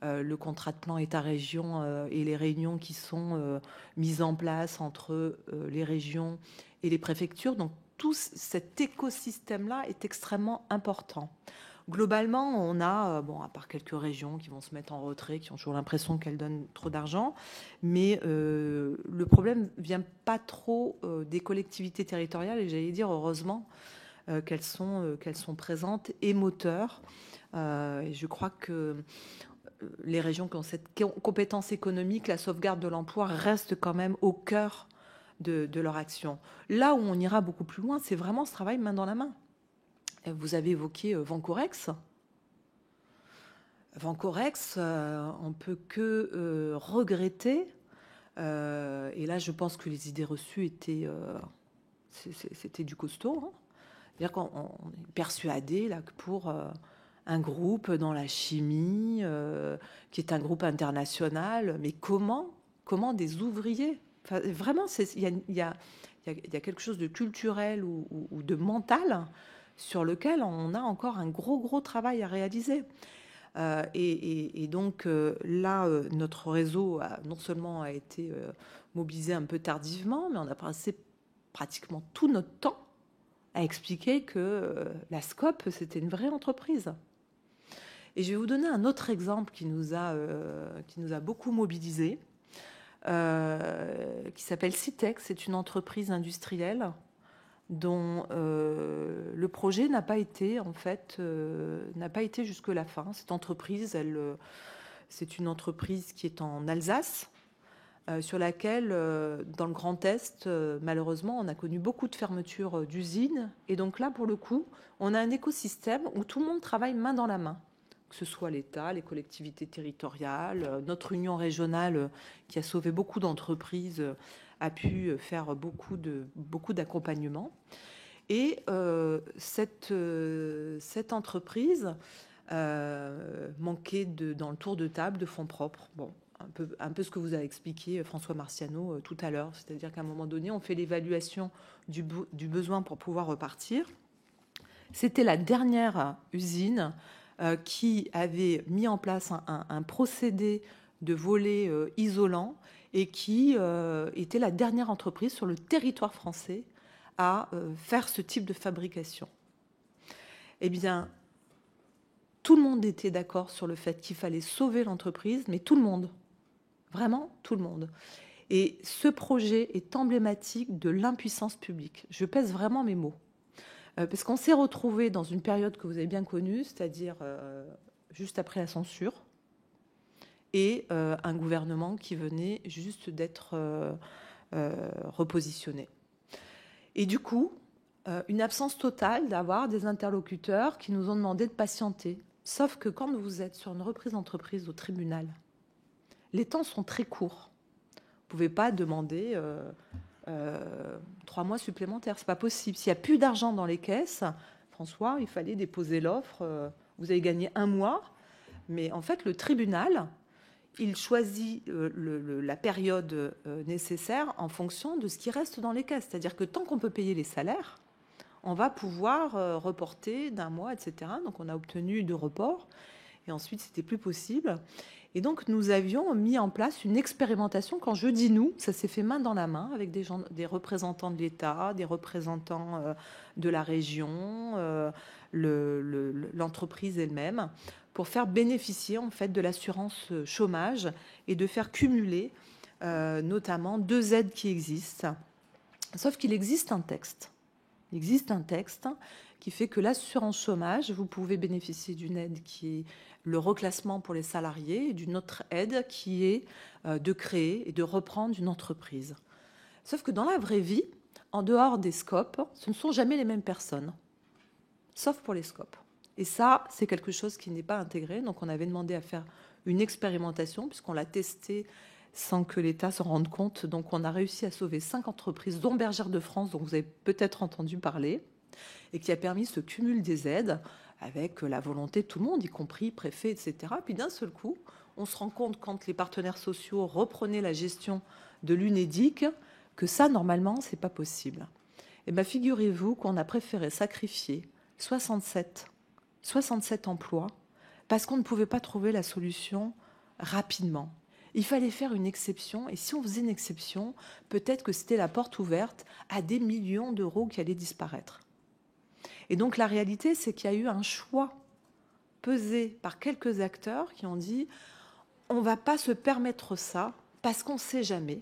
le contrat de plan État-région et les réunions qui sont mises en place entre les régions et les préfectures. Donc, tout cet écosystème-là est extrêmement important. Globalement, on a, à part quelques régions qui vont se mettre en retrait, qui ont toujours l'impression qu'elles donnent trop d'argent, mais le problème ne vient pas trop des collectivités territoriales, et j'allais dire heureusement qu'elles sont présentes et moteurs. Et je crois que les régions qui ont cette compétence économique, la sauvegarde de l'emploi reste quand même au cœur de leur action. Là où on ira beaucoup plus loin, c'est vraiment ce travail main dans la main. Vous avez évoqué Vancorex. Vancorex, on ne peut que regretter, et là je pense que les idées reçues c'était du costaud. Hein. C'est-à-dire qu'on est persuadé là, que pour un groupe dans la chimie, qui est un groupe international, mais comment des ouvriers, enfin, vraiment, il y a quelque chose de culturel ou de mental sur lequel on a encore un gros travail à réaliser. Et donc là, notre réseau non seulement a été mobilisé un peu tardivement, mais on a passé pratiquement tout notre temps à expliquer que la SCOP, c'était une vraie entreprise. Et je vais vous donner un autre exemple qui nous a beaucoup mobilisés, qui s'appelle Citex. C'est une entreprise industrielle dont le projet n'a pas été jusque la fin. Cette entreprise, c'est une entreprise qui est en Alsace, sur laquelle, dans le Grand Est, malheureusement, on a connu beaucoup de fermetures d'usines. Et donc là, pour le coup, on a un écosystème où tout le monde travaille main dans la main, que ce soit l'État, les collectivités territoriales, notre union régionale qui a sauvé beaucoup d'entreprises, a pu faire beaucoup d'accompagnement. Et cette entreprise manquait dans le tour de table de fonds propres. Bon, un peu ce que vous a expliqué François Marciano tout à l'heure. C'est-à-dire qu'à un moment donné, on fait l'évaluation du besoin pour pouvoir repartir. C'était la dernière usine qui avait mis en place un procédé de volet isolant et qui était la dernière entreprise sur le territoire français à faire ce type de fabrication. Eh bien, tout le monde était d'accord sur le fait qu'il fallait sauver l'entreprise, mais tout le monde, vraiment tout le monde. Et ce projet est emblématique de l'impuissance publique. Je pèse vraiment mes mots. Parce qu'on s'est retrouvé dans une période que vous avez bien connue, c'est-à-dire juste après la censure, et un gouvernement qui venait juste d'être repositionné. Et du coup, une absence totale d'avoir des interlocuteurs qui nous ont demandé de patienter. Sauf que quand vous êtes sur une reprise d'entreprise au tribunal, les temps sont très courts. Vous ne pouvez pas demander 3 mois supplémentaires. Ce n'est pas possible. S'il n'y a plus d'argent dans les caisses, François, il fallait déposer l'offre. Vous avez gagné 1 mois. Mais en fait, le tribunal, il choisit la période nécessaire en fonction de ce qui reste dans les caisses. C'est-à-dire que tant qu'on peut payer les salaires, on va pouvoir reporter d'1 mois, etc. Donc, on a obtenu 2 reports. Et ensuite, c'était plus possible. Et donc, nous avions mis en place une expérimentation. Quand je dis nous, ça s'est fait main dans la main avec des représentants de l'État, des représentants de la région, l'entreprise elle-même, pour faire bénéficier en fait de l'assurance chômage et de faire cumuler notamment 2 aides qui existent. Sauf qu'il existe un texte. Il existe un texte qui fait que l'assurance chômage, vous pouvez bénéficier d'une aide qui est le reclassement pour les salariés et d'une autre aide qui est de créer et de reprendre une entreprise. Sauf que dans la vraie vie, en dehors des scopes, ce ne sont jamais les mêmes personnes, sauf pour les scopes. Et ça, c'est quelque chose qui n'est pas intégré. Donc, on avait demandé à faire une expérimentation, puisqu'on l'a testé sans que l'État s'en rende compte. Donc on a réussi à sauver 5 entreprises, dont Bergère de France, dont vous avez peut-être entendu parler, et qui a permis ce cumul des aides avec la volonté de tout le monde, y compris préfet, etc. Puis d'un seul coup, on se rend compte, quand les partenaires sociaux reprenaient la gestion de l'UNEDIC, que ça, normalement, c'est pas possible. Et bien, figurez-vous qu'on a préféré sacrifier 67 emplois parce qu'on ne pouvait pas trouver la solution rapidement. Il fallait faire une exception, et si on faisait une exception, peut-être que c'était la porte ouverte à des millions d'euros qui allaient disparaître. Et donc la réalité, c'est qu'il y a eu un choix pesé par quelques acteurs qui ont dit on ne va pas se permettre ça parce qu'on ne sait jamais.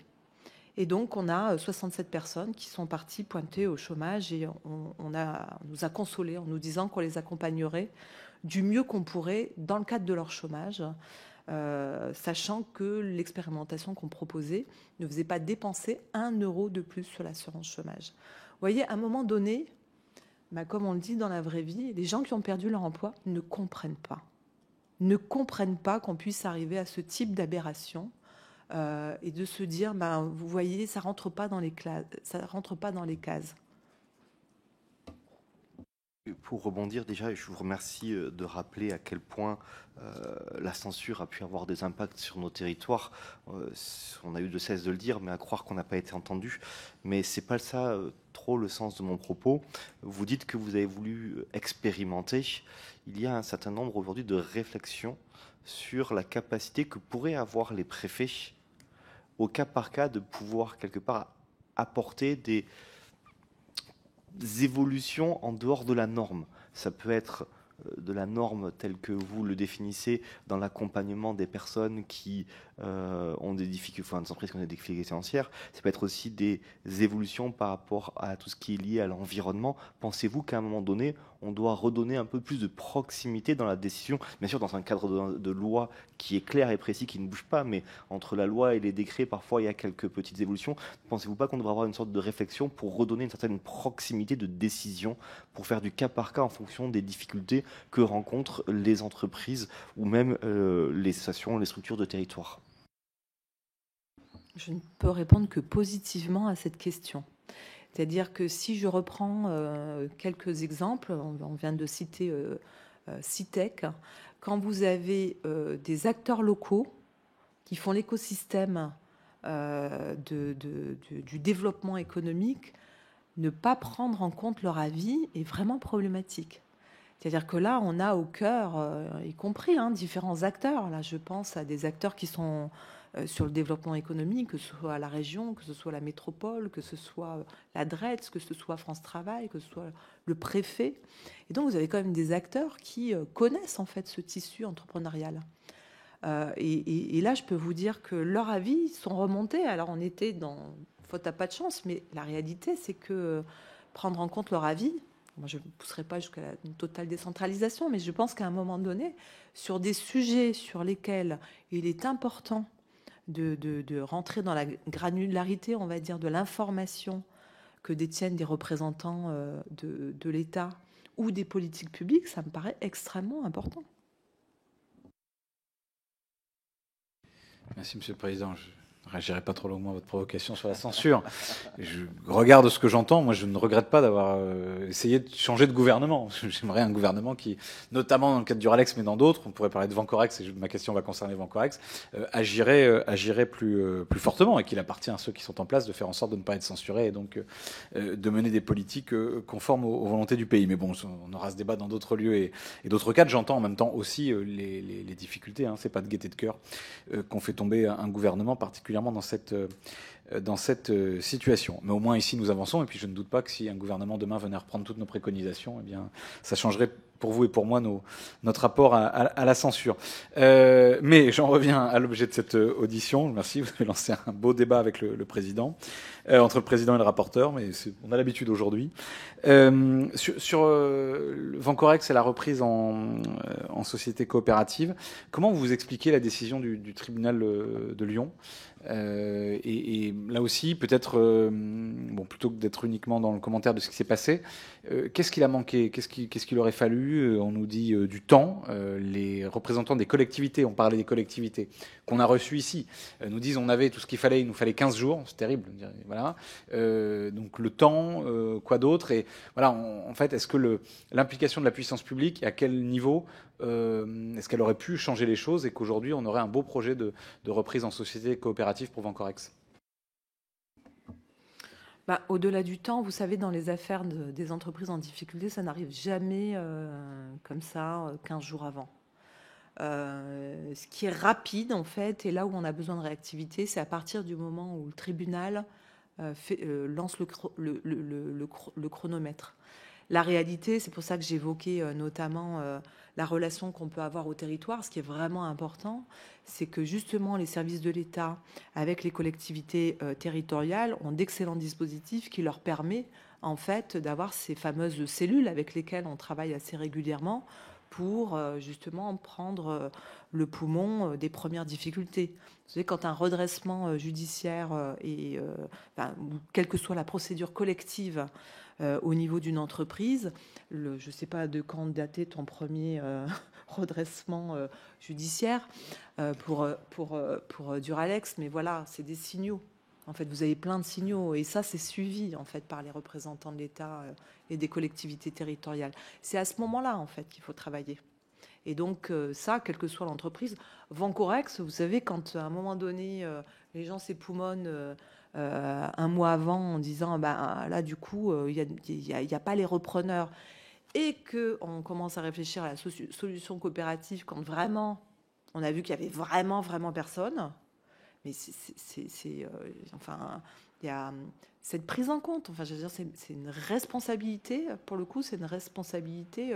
Et donc on a 67 personnes qui sont parties pointer au chômage, et on nous a consolés en nous disant qu'on les accompagnerait du mieux qu'on pourrait dans le cadre de leur chômage, sachant que l'expérimentation qu'on proposait ne faisait pas dépenser 1 euro de plus sur l'assurance chômage. Vous voyez, à un moment donné, comme on le dit dans la vraie vie, les gens qui ont perdu leur emploi ne comprennent pas qu'on puisse arriver à ce type d'aberration, et de se dire, vous voyez, ça rentre pas dans les cases. Pour rebondir, déjà, je vous remercie de rappeler à quel point la censure a pu avoir des impacts sur nos territoires. On a eu de cesse de le dire, mais à croire qu'on n'a pas été entendu. Mais c'est pas ça trop le sens de mon propos. Vous dites que vous avez voulu expérimenter. Il y a un certain nombre aujourd'hui de réflexions sur la capacité que pourraient avoir les préfets, au cas par cas, de pouvoir quelque part apporter des évolutions en dehors de la norme. Ça peut être de la norme telle que vous le définissez dans l'accompagnement des personnes qui ont des difficultés, enfin des entreprises qui ont des difficultés financières. Ça peut être aussi des évolutions par rapport à tout ce qui est lié à l'environnement. Pensez-vous qu'à un moment donné, on doit redonner un peu plus de proximité dans la décision, bien sûr dans un cadre de loi qui est clair et précis, qui ne bouge pas, mais entre la loi et les décrets, parfois il y a quelques petites évolutions. Pensez-vous pas qu'on devrait avoir une sorte de réflexion pour redonner une certaine proximité de décision, pour faire du cas par cas en fonction des difficultés que rencontrent les entreprises ou même les associations, les structures de territoire? Je ne peux répondre que positivement à cette question. C'est-à-dire que si je reprends quelques exemples, on vient de citer Citec, quand vous avez des acteurs locaux qui font l'écosystème du développement économique, ne pas prendre en compte leur avis est vraiment problématique. C'est-à-dire que là, on a au cœur, y compris différents acteurs. Là, je pense à des acteurs qui sont sur le développement économique, que ce soit la région, que ce soit la métropole, que ce soit la DRETS, que ce soit France Travail, que ce soit le préfet. Et donc, vous avez quand même des acteurs qui connaissent en fait ce tissu entrepreneurial. Et là, je peux vous dire que leurs avis sont remontés. Alors, on était dans faute à pas de chance, mais la réalité, c'est que prendre en compte leur avis, moi, je ne pousserai pas jusqu'à une totale décentralisation, mais je pense qu'à un moment donné, sur des sujets sur lesquels il est important de rentrer dans la granularité, on va dire, de l'information que détiennent des représentants de l'État ou des politiques publiques, ça me paraît extrêmement important. Merci, Monsieur le Président. Je ne réagirai pas trop longuement à votre provocation sur la censure. Je regarde ce que j'entends. Moi, je ne regrette pas d'avoir essayé de changer de gouvernement. J'aimerais un gouvernement qui, notamment dans le cadre du Duralex, mais dans d'autres, on pourrait parler de Vancorex, et ma question va concerner Vancorex, agirait plus fortement, et qu'il appartient à ceux qui sont en place de faire en sorte de ne pas être censurés et donc de mener des politiques conformes aux volontés du pays. Mais bon, on aura ce débat dans d'autres lieux et d'autres cadres. J'entends en même temps aussi les difficultés. C'est pas de gaieté de cœur qu'on fait tomber un gouvernement, particulièrement dans cette situation. Mais au moins ici nous avançons, et puis je ne doute pas que si un gouvernement demain venait à reprendre toutes nos préconisations, eh bien ça changerait pour vous et pour moi notre rapport à la censure. Mais j'en reviens à l'objet de cette audition. Merci, vous avez lancé un beau débat avec le président, entre le président et le rapporteur, mais on a l'habitude aujourd'hui. Sur Vancorex et la reprise en société coopérative, comment vous expliquez la décision du tribunal de Lyon et là aussi, peut-être, plutôt que d'être uniquement dans le commentaire de ce qui s'est passé, qu'est-ce qu'il a manqué? Qu'est-ce qu'il aurait fallu? On nous dit du temps. Les représentants des collectivités, on parlait des collectivités, qu'on a reçues ici, nous disent on avait tout ce qu'il fallait, il nous fallait 15 jours. C'est terrible. Voilà. Donc le temps, quoi d'autre? Et voilà, en fait, est-ce que l'implication de la puissance publique, à quel niveau est-ce qu'elle aurait pu changer les choses et qu'aujourd'hui on aurait un beau projet de reprise en société coopérative pour Vancorex? Au-delà du temps, vous savez, dans les affaires des entreprises en difficulté, ça n'arrive jamais comme ça, 15 jours avant. Ce qui est rapide, en fait, et là où on a besoin de réactivité, c'est à partir du moment où le tribunal lance le chronomètre. La réalité, c'est pour ça que j'évoquais notamment la relation qu'on peut avoir au territoire. Ce qui est vraiment important, c'est que justement les services de l'État avec les collectivités territoriales ont d'excellents dispositifs qui leur permettent en fait d'avoir ces fameuses cellules avec lesquelles on travaille assez régulièrement pour justement prendre le poumon des premières difficultés. Vous savez, quand un redressement judiciaire quelle que soit la procédure collective au niveau d'une entreprise, je ne sais pas de quand datait ton premier redressement judiciaire pour Duralex, mais voilà, c'est des signaux. En fait, vous avez plein de signaux et ça, c'est suivi en fait par les représentants de l'État et des collectivités territoriales. C'est à ce moment-là en fait qu'il faut travailler. Et donc ça, quelle que soit l'entreprise, Vancorex, vous savez, quand à un moment donné, les gens s'époumonnent un mois avant en disant là du coup il y a pas les repreneurs et que on commence à réfléchir à la solution coopérative quand vraiment on a vu qu'il y avait vraiment personne. Mais enfin, il y a cette prise en compte. Enfin, je veux dire, c'est une responsabilité. Pour le coup, c'est une responsabilité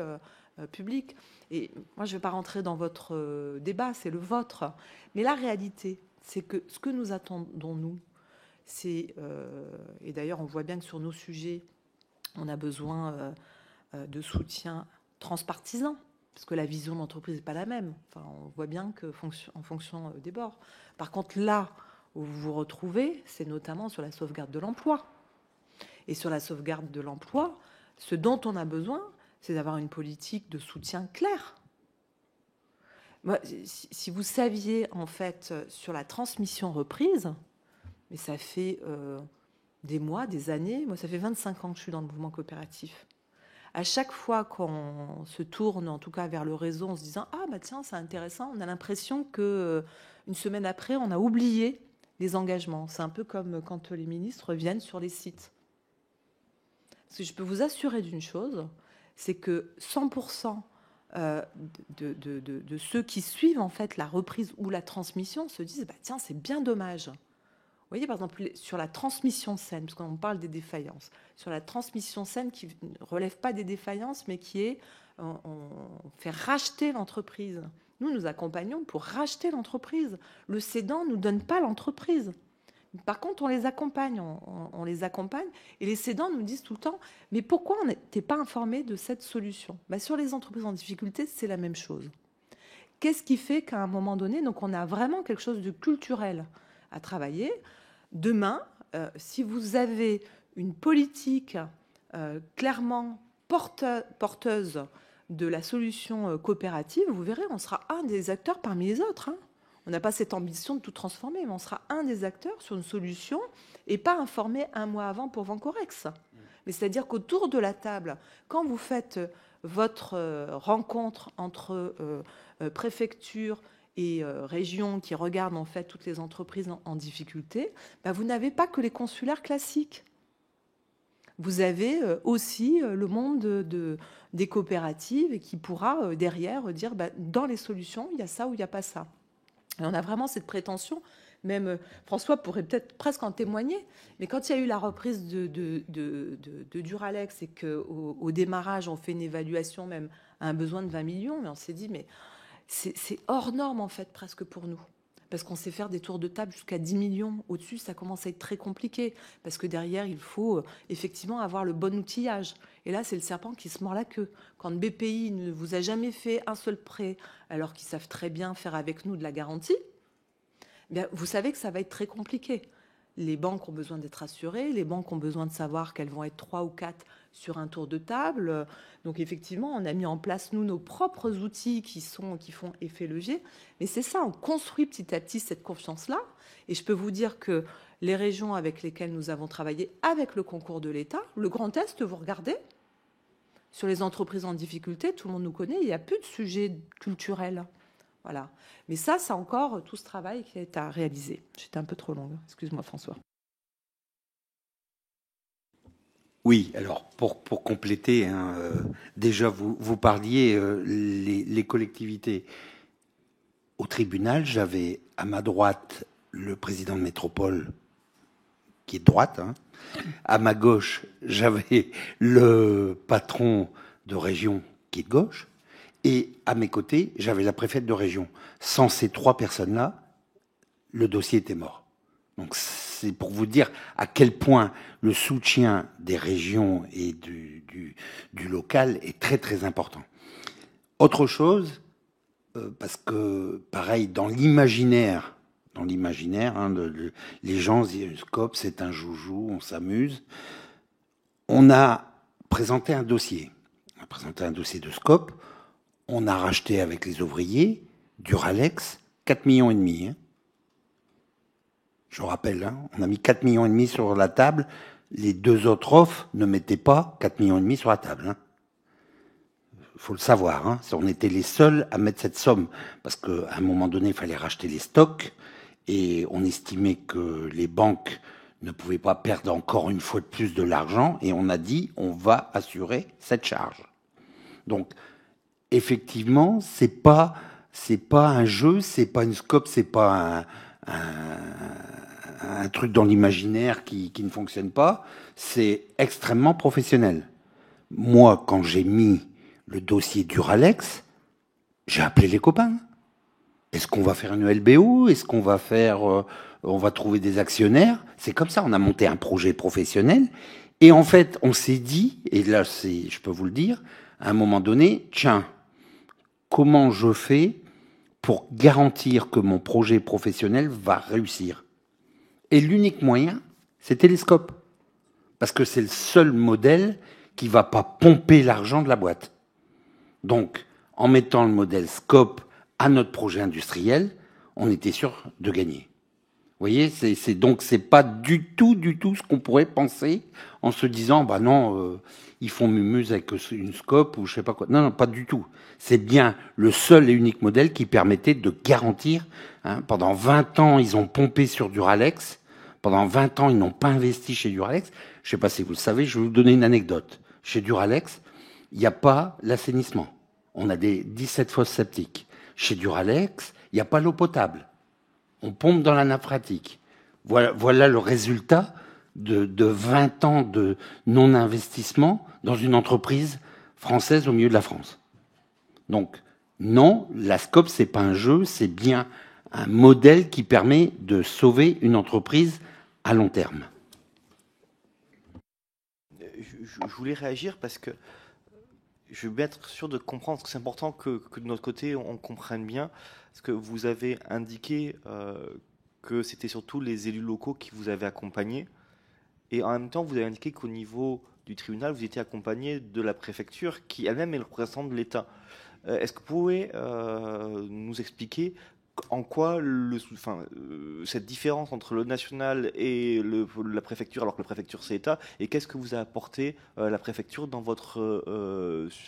publique. Et moi, je ne vais pas rentrer dans votre débat, c'est le vôtre. Mais la réalité, c'est que ce que nous attendons, nous, c'est... et d'ailleurs, on voit bien que sur nos sujets, on a besoin de soutien transpartisan, parce que la vision de l'entreprise n'est pas la même. Enfin, on voit bien que en fonction des bords. Par contre, là où vous vous retrouvez, c'est notamment sur la sauvegarde de l'emploi. Et sur la sauvegarde de l'emploi, ce dont on a besoin, c'est d'avoir une politique de soutien claire. Moi, si vous saviez, en fait, sur la transmission reprise, mais ça fait des mois, des années, moi, ça fait 25 ans que je suis dans le mouvement coopératif. À chaque fois qu'on se tourne, en tout cas vers le réseau, en se disant « Ah, bah tiens, c'est intéressant », on a l'impression qu'une semaine après, on a oublié les engagements. C'est un peu comme quand les ministres viennent sur les sites. Parce que je peux vous assurer d'une chose, c'est que 100% de ceux qui suivent en fait la reprise ou la transmission se disent bah, « Tiens, c'est bien dommage ». Vous voyez, par exemple, sur la transmission saine, parce qu'on parle des défaillances, sur la transmission saine qui ne relève pas des défaillances, mais qui est, on fait racheter l'entreprise. Nous accompagnons pour racheter l'entreprise. Le cédant ne nous donne pas l'entreprise. Par contre, on les accompagne, on les accompagne, et les cédants nous disent tout le temps, mais pourquoi on n'était pas informé de cette solution ? Sur les entreprises en difficulté, c'est la même chose. Qu'est-ce qui fait qu'à un moment donné, donc on a vraiment quelque chose de culturel à travailler ? Demain, si vous avez une politique clairement porteuse de la solution coopérative, vous verrez, on sera un des acteurs parmi les autres. Hein. On n'a pas cette ambition de tout transformer, mais on sera un des acteurs sur une solution et pas informé un mois avant pour Vancorex. Mais c'est-à-dire qu'autour de la table, quand vous faites votre rencontre entre préfecture et régions qui regardent en fait toutes les entreprises en difficulté, vous n'avez pas que les consulaires classiques. Vous avez aussi le monde des coopératives et qui pourra derrière dire dans les solutions, il y a ça ou il n'y a pas ça. Et on a vraiment cette prétention, même François pourrait peut-être presque en témoigner, mais quand il y a eu la reprise de Duralex et qu'au démarrage, on fait une évaluation même à un besoin de 20 millions, mais on s'est dit, mais c'est hors norme, en fait, presque pour nous. Parce qu'on sait faire des tours de table jusqu'à 10 millions. Au-dessus, ça commence à être très compliqué. Parce que derrière, il faut effectivement avoir le bon outillage. Et là, c'est le serpent qui se mord la queue. Quand BPI ne vous a jamais fait un seul prêt, alors qu'ils savent très bien faire avec nous de la garantie, vous savez que ça va être très compliqué. Les banques ont besoin d'être assurées, les banques ont besoin de savoir qu'elles vont être 3 ou 4 sur un tour de table. Donc effectivement, on a mis en place, nous, nos propres outils qui font effet levier. Mais c'est ça, on construit petit à petit cette confiance-là. Et je peux vous dire que les régions avec lesquelles nous avons travaillé avec le concours de l'État, le Grand Est, vous regardez, sur les entreprises en difficulté, tout le monde nous connaît, il n'y a plus de sujet culturel. Voilà. Mais ça, c'est encore tout ce travail qui est à réaliser. J'étais un peu trop longue. Excuse-moi, François. Oui, alors pour compléter, déjà vous parliez les collectivités. Au tribunal, j'avais à ma droite le président de métropole, qui est de droite. À ma gauche, j'avais le patron de région, qui est de gauche. Et à mes côtés, j'avais la préfète de région. Sans ces 3 personnes-là, le dossier était mort. Donc c'est pour vous dire à quel point le soutien des régions et du local est très très important. Autre chose, parce que pareil, dans l'imaginaire, les gens disent Scope, c'est un joujou, on s'amuse. On a présenté un dossier. On a présenté un dossier de Scope. On a racheté avec les ouvriers Duralex 4,5 millions. Je rappelle, on a mis 4,5 millions sur la table. Les 2 autres offres ne mettaient pas 4,5 millions sur la table. Faut le savoir. On était les seuls à mettre cette somme. Parce qu'à un moment donné, il fallait racheter les stocks. Et on estimait que les banques ne pouvaient pas perdre encore une fois de plus de l'argent. Et on a dit, on va assurer cette charge. Donc, effectivement, c'est pas un jeu, c'est pas une Scope, c'est pas un truc dans l'imaginaire qui ne fonctionne pas. C'est extrêmement professionnel. Moi, quand j'ai mis le dossier Duralex, j'ai appelé les copains. Est-ce qu'on va faire une LBO? Est-ce qu'on va on va trouver des actionnaires? C'est comme ça, on a monté un projet professionnel. Et en fait, on s'est dit, et là, je peux vous le dire, à un moment donné, tiens, comment je fais pour garantir que mon projet professionnel va réussir? Et l'unique moyen, c'est Télescope. Parce que c'est le seul modèle qui va pas pomper l'argent de la boîte. Donc, en mettant le modèle Scope à notre projet industriel, on était sûr de gagner. Vous voyez, donc c'est pas du tout ce qu'on pourrait penser en se disant, bah non, ils font mumuse avec une Scope ou je sais pas quoi. Non, pas du tout. C'est bien le seul et unique modèle qui permettait de garantir. Pendant 20 ans, ils ont pompé sur Duralex. Pendant 20 ans, ils n'ont pas investi chez Duralex. Je sais pas si vous le savez, je vais vous donner une anecdote. Chez Duralex, il n'y a pas l'assainissement. On a 17 fosses septiques. Chez Duralex, il n'y a pas l'eau potable. On pompe dans la nappe phréatique. Voilà le résultat de 20 ans de non-investissement dans une entreprise française au milieu de la France. Donc, non, la Scope, c'est pas un jeu, c'est bien un modèle qui permet de sauver une entreprise à long terme. Je voulais réagir parce que je veux bien être sûr de comprendre, parce que c'est important que de notre côté, on comprenne bien, parce que vous avez indiqué que c'était surtout les élus locaux qui vous avaient accompagné, et en même temps, vous avez indiqué qu'au niveau du tribunal, vous étiez accompagné de la préfecture, qui elle-même est le représentant de l'État. Est-ce que vous pouvez nous expliquer en quoi cette différence entre le national et la préfecture, alors que la préfecture c'est l'État, et qu'est-ce que vous a apporté la préfecture dans votre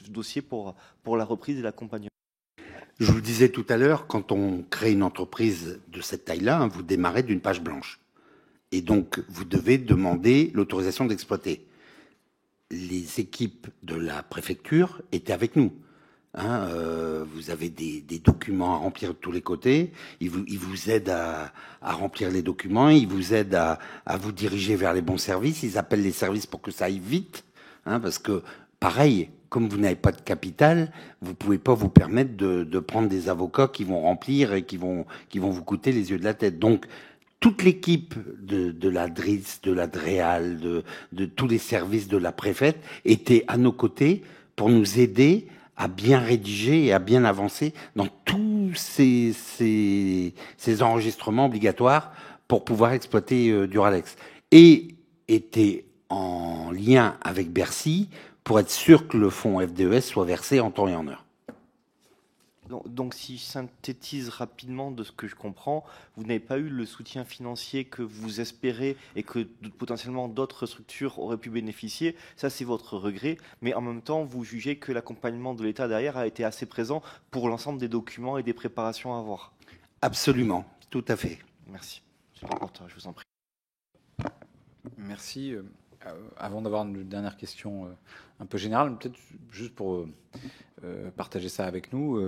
dossier pour la reprise et l'accompagnement? Je vous le disais tout à l'heure, quand on crée une entreprise de cette taille-là, vous démarrez d'une page blanche. Et donc, vous devez demander l'autorisation d'exploiter. Les équipes de la préfecture étaient avec nous. Vous avez des documents à remplir de tous les côtés. Ils vous aident à remplir les documents. Ils vous aident à vous diriger vers les bons services. Ils appellent les services pour que ça aille vite. Parce que, pareil, comme vous n'avez pas de capital, vous pouvez pas vous permettre de prendre des avocats qui vont remplir et qui vont vous coûter les yeux de la tête. Donc, toute l'équipe de la DRIS, de la DREAL, de tous les services de la préfète était à nos côtés pour nous aider à bien rédiger et à bien avancer dans tous ces enregistrements obligatoires pour pouvoir exploiter Duralex. Et était en lien avec Bercy pour être sûr que le fonds FDES soit versé en temps et en heure. Donc, si je synthétise rapidement de ce que je comprends, vous n'avez pas eu le soutien financier que vous espérez et que potentiellement d'autres structures auraient pu bénéficier. Ça, c'est votre regret. Mais en même temps, vous jugez que l'accompagnement de l'État derrière a été assez présent pour l'ensemble des documents et des préparations à avoir. Absolument, tout à fait. Merci. Monsieur le rapporteur, je vous en prie. Merci. Avant d'avoir une dernière question un peu générale, peut-être juste pour partager ça avec nous,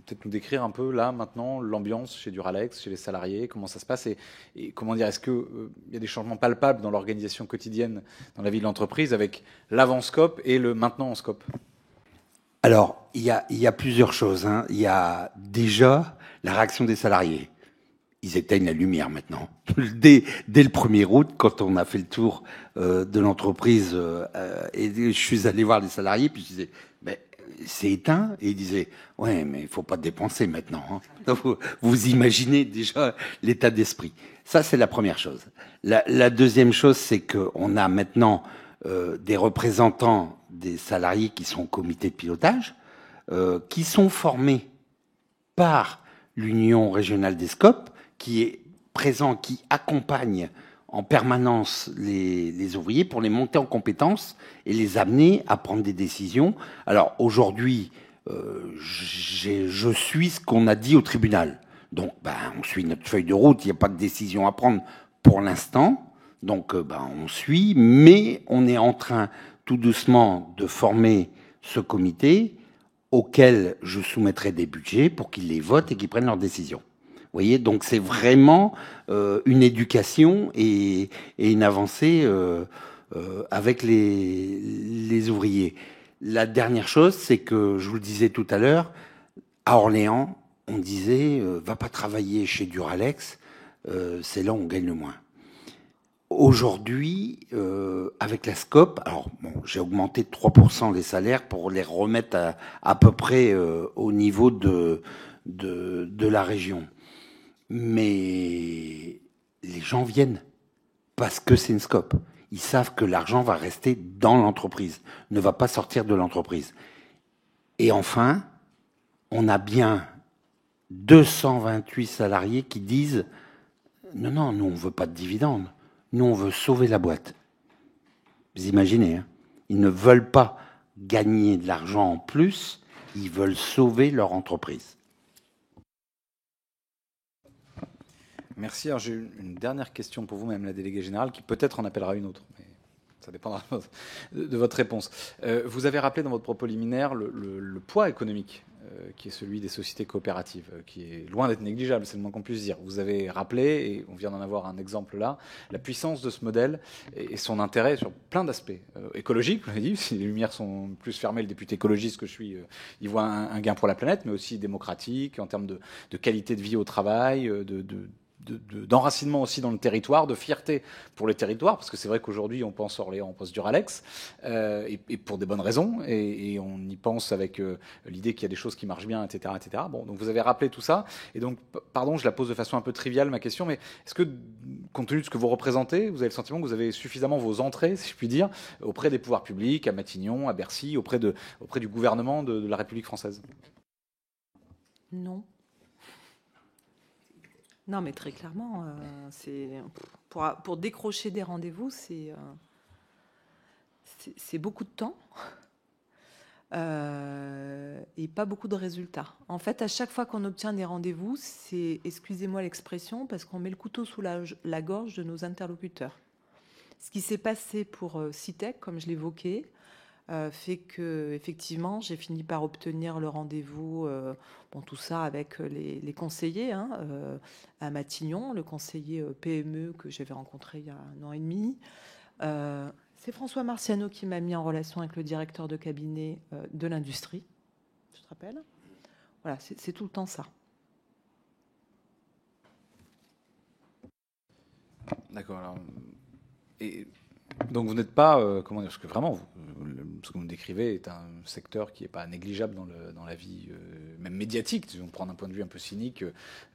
peut-être nous décrire un peu là maintenant l'ambiance chez Duralex, chez les salariés, comment ça se passe et comment dire, est-ce qu'il y a des changements palpables dans l'organisation quotidienne dans la vie de l'entreprise avec l'avant-scope et le maintenant en scope? Alors, il y a plusieurs choses, hein. Il y a déjà la réaction des salariés. Ils éteignent la lumière maintenant. Dès le 1er août, quand on a fait le tour de l'entreprise, et je suis allé voir les salariés, puis je disais, c'est éteint. Et ils disaient, ouais, mais il faut pas dépenser maintenant. Hein. Donc, vous imaginez déjà l'état d'esprit. Ça, c'est la première chose. La deuxième chose, c'est qu'on a maintenant des représentants des salariés qui sont au comité de pilotage, qui sont formés par l'Union régionale des SCOP, qui est présent, qui accompagne en permanence les ouvriers pour les monter en compétences et les amener à prendre des décisions. Alors aujourd'hui, je suis ce qu'on a dit au tribunal. Donc, on suit notre feuille de route, il n'y a pas de décision à prendre pour l'instant. Donc, on suit, mais on est en train tout doucement de former ce comité auquel je soumettrai des budgets pour qu'ils les votent et qu'ils prennent leurs décisions. Vous voyez, donc c'est vraiment une éducation et une avancée avec les ouvriers. La dernière chose, c'est que, je vous le disais tout à l'heure, à Orléans, on disait va pas travailler chez Duralex, c'est là où on gagne le moins. Aujourd'hui, avec la SCOP, alors j'ai augmenté de 3% les salaires pour les remettre à peu près au niveau de la région. Mais les gens viennent parce que c'est une SCOP. Ils savent que l'argent va rester dans l'entreprise, ne va pas sortir de l'entreprise. Et enfin, on a bien 228 salariés qui disent « Non, nous on veut pas de dividendes, nous on veut sauver la boîte ». Vous imaginez, hein, ils ne veulent pas gagner de l'argent en plus, ils veulent sauver leur entreprise. Merci. Alors, j'ai une dernière question pour vous, Madame la déléguée générale, qui peut-être en appellera une autre, mais ça dépendra de votre réponse. Vous avez rappelé dans votre propos liminaire le poids économique qui est celui des sociétés coopératives, qui est loin d'être négligeable, c'est le moins qu'on puisse dire. Vous avez rappelé, et on vient d'en avoir un exemple là, la puissance de ce modèle et son intérêt sur plein d'aspects. Écologique, vous l'avez dit, si les lumières sont plus fermées, le député écologiste que je suis, il voit un gain pour la planète, mais aussi démocratique, en termes de qualité de vie au travail, d'enracinement aussi dans le territoire, de fierté pour les territoires, parce que c'est vrai qu'aujourd'hui on pense Orléans, on pense Duralex, et pour des bonnes raisons, et on y pense avec l'idée qu'il y a des choses qui marchent bien, etc., etc. Bon, donc vous avez rappelé tout ça, et donc, pardon, je la pose de façon un peu triviale ma question, mais est-ce que, compte tenu de ce que vous représentez, vous avez le sentiment que vous avez suffisamment vos entrées, si je puis dire, auprès des pouvoirs publics, à Matignon, à Bercy, auprès du gouvernement de la République française? Non. Non, mais très clairement, pour décrocher des rendez-vous, c'est beaucoup de temps et pas beaucoup de résultats. En fait, à chaque fois qu'on obtient des rendez-vous, c'est, excusez-moi l'expression, parce qu'on met le couteau sous la gorge de nos interlocuteurs. Ce qui s'est passé pour Citec, comme je l'évoquais, fait que effectivement j'ai fini par obtenir le rendez-vous, tout ça avec les conseillers à Matignon, le conseiller PME que j'avais rencontré il y a 1 an et demi. C'est François Marciano qui m'a mis en relation avec le directeur de cabinet de l'industrie, tu te rappelles? Voilà, c'est tout le temps ça. D'accord. Alors, et donc vous n'êtes pas, comment dire, parce que vraiment, ce que vous me décrivez est un secteur qui n'est pas négligeable dans la vie même médiatique. Si on prend d'un point de vue un peu cynique,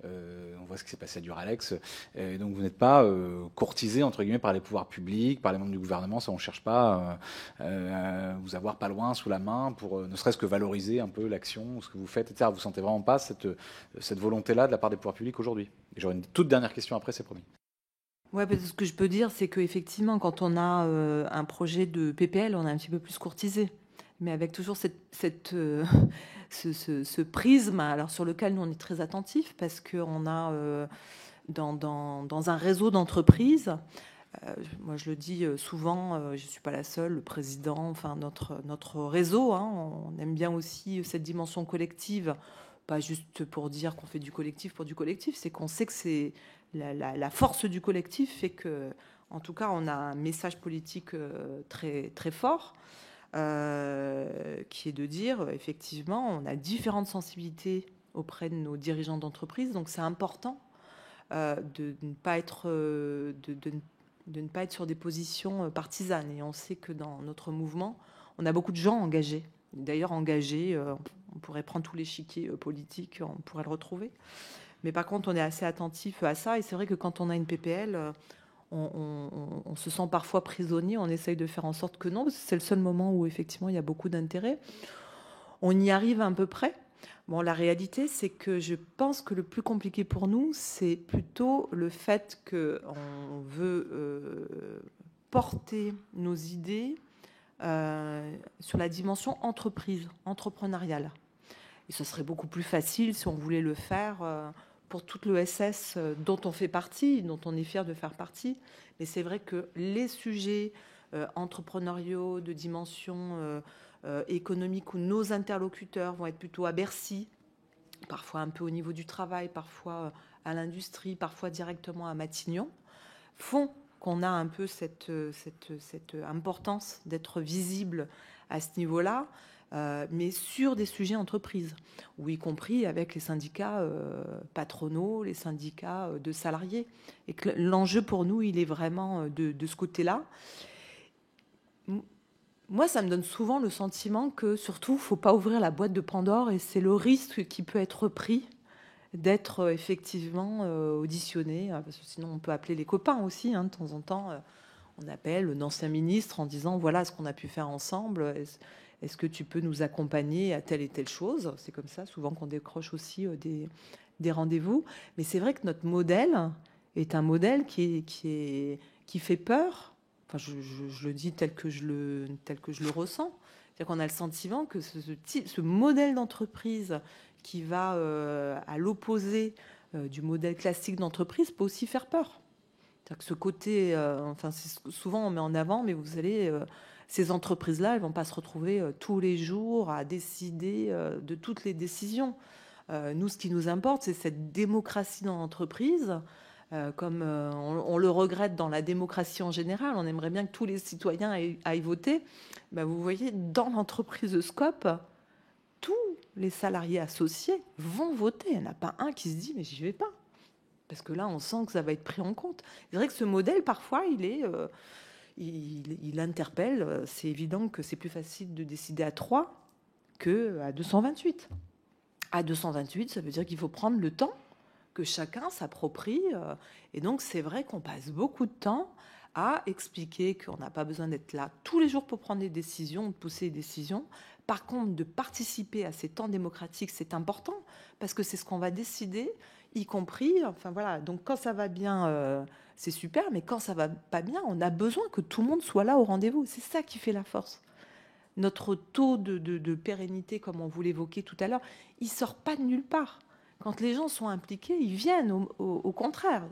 on voit ce qui s'est passé à Duralex. Et donc vous n'êtes pas courtisé entre guillemets par les pouvoirs publics, par les membres du gouvernement. Ça, on cherche pas à vous avoir pas loin sous la main pour ne serait-ce que valoriser un peu l'action, ce que vous faites, etc. Vous sentez vraiment pas cette volonté-là de la part des pouvoirs publics aujourd'hui? Et j'aurai une toute dernière question après, c'est promis. Ouais, parce que ce que je peux dire, c'est qu'effectivement, quand on a un projet de PPL, on est un petit peu plus courtisé. Mais avec toujours ce prisme, alors sur lequel nous, on est très attentifs, parce qu'on a dans un réseau d'entreprises, moi je le dis souvent, je ne suis pas la seule, le président, enfin notre réseau, hein, on aime bien aussi cette dimension collective, pas juste pour dire qu'on fait du collectif pour du collectif, c'est qu'on sait que c'est la force du collectif fait que, en tout cas, on a un message politique très, très fort, qui est de dire, effectivement, on a différentes sensibilités auprès de nos dirigeants d'entreprise, donc c'est important de ne pas être sur des positions partisanes. Et on sait que dans notre mouvement, on a beaucoup de gens engagés. D'ailleurs, engagés, on pourrait prendre tout l'échiquier politique, on pourrait le retrouver. Mais par contre, on est assez attentif à ça. Et c'est vrai que quand on a une PPL, on se sent parfois prisonnier. On essaye de faire en sorte que non, parce que c'est le seul moment où effectivement il y a beaucoup d'intérêt. On y arrive à peu près. Bon, la réalité, c'est que je pense que le plus compliqué pour nous, c'est plutôt le fait qu'on veut porter nos idées sur la dimension entreprise, entrepreneuriale. Et ce serait beaucoup plus facile si on voulait le faire pour toute l'ESS dont on fait partie, dont on est fier de faire partie. Mais c'est vrai que les sujets entrepreneuriaux de dimension économique où nos interlocuteurs vont être plutôt à Bercy, parfois un peu au niveau du travail, parfois à l'industrie, parfois directement à Matignon, font qu'on a un peu cette importance d'être visible à ce niveau-là, mais sur des sujets entreprises, ou y compris avec les syndicats patronaux, les syndicats de salariés. Et que l'enjeu pour nous, il est vraiment de ce côté-là. Moi, ça me donne souvent le sentiment que, surtout, il ne faut pas ouvrir la boîte de Pandore, et c'est le risque qui peut être pris d'être effectivement auditionné, parce que sinon on peut appeler les copains aussi, hein, de temps en temps, on appelle d'anciens ministres en disant voilà ce qu'on a pu faire ensemble, est-ce que tu peux nous accompagner à telle et telle chose? C'est comme ça souvent qu'on décroche aussi des rendez-vous. Mais c'est vrai que notre modèle est un modèle qui fait peur. Enfin, je le dis tel que je le ressens. C'est-à-dire qu'on a le sentiment que ce modèle d'entreprise qui va à l'opposé du modèle classique d'entreprise peut aussi faire peur. C'est-à-dire que ce côté, souvent on met en avant, mais vous allez, ces entreprises-là, elles ne vont pas se retrouver tous les jours à décider de toutes les décisions. Nous, ce qui nous importe, c'est cette démocratie dans l'entreprise. Comme on le regrette dans la démocratie en général, on aimerait bien que tous les citoyens aillent voter. Ben, vous voyez, dans l'entreprise de Scope, tous les salariés associés vont voter. Il n'y en a pas un qui se dit « mais j'y vais pas ». Parce que là, on sent que ça va être pris en compte. C'est vrai que ce modèle, parfois, il interpelle. C'est évident que c'est plus facile de décider à 3 qu'à 228. À 228, ça veut dire qu'il faut prendre le temps que chacun s'approprie. Et donc, c'est vrai qu'on passe beaucoup de temps à expliquer qu'on n'a pas besoin d'être là tous les jours pour prendre des décisions, de pousser des décisions. Par contre, de participer à ces temps démocratiques, c'est important, parce que c'est ce qu'on va décider, y compris... Enfin, voilà. Donc, quand ça va bien, c'est super, mais quand ça va pas bien, on a besoin que tout le monde soit là au rendez-vous. C'est ça qui fait la force. Notre taux de pérennité, comme on vous l'évoquait tout à l'heure, il ne sort pas de nulle part. Quand les gens sont impliqués, ils viennent au contraire.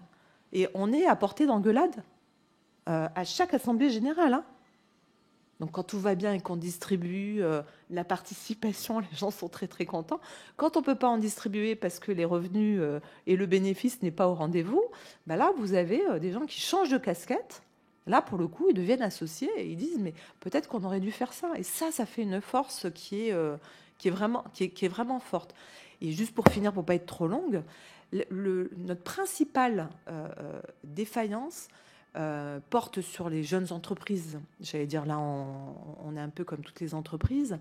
Et on est à portée d'engueulade à chaque assemblée générale. Hein. Donc quand tout va bien et qu'on distribue la participation, les gens sont très très contents. Quand on ne peut pas en distribuer parce que les revenus et le bénéfice n'est pas au rendez-vous, ben là vous avez des gens qui changent de casquette. Là pour le coup ils deviennent associés et ils disent mais peut-être qu'on aurait dû faire ça. Et ça fait une force qui est vraiment forte. Et juste pour finir, pour ne pas être trop longue, notre principale défaillance, porte sur les jeunes entreprises. J'allais dire, là, on est un peu comme toutes les entreprises.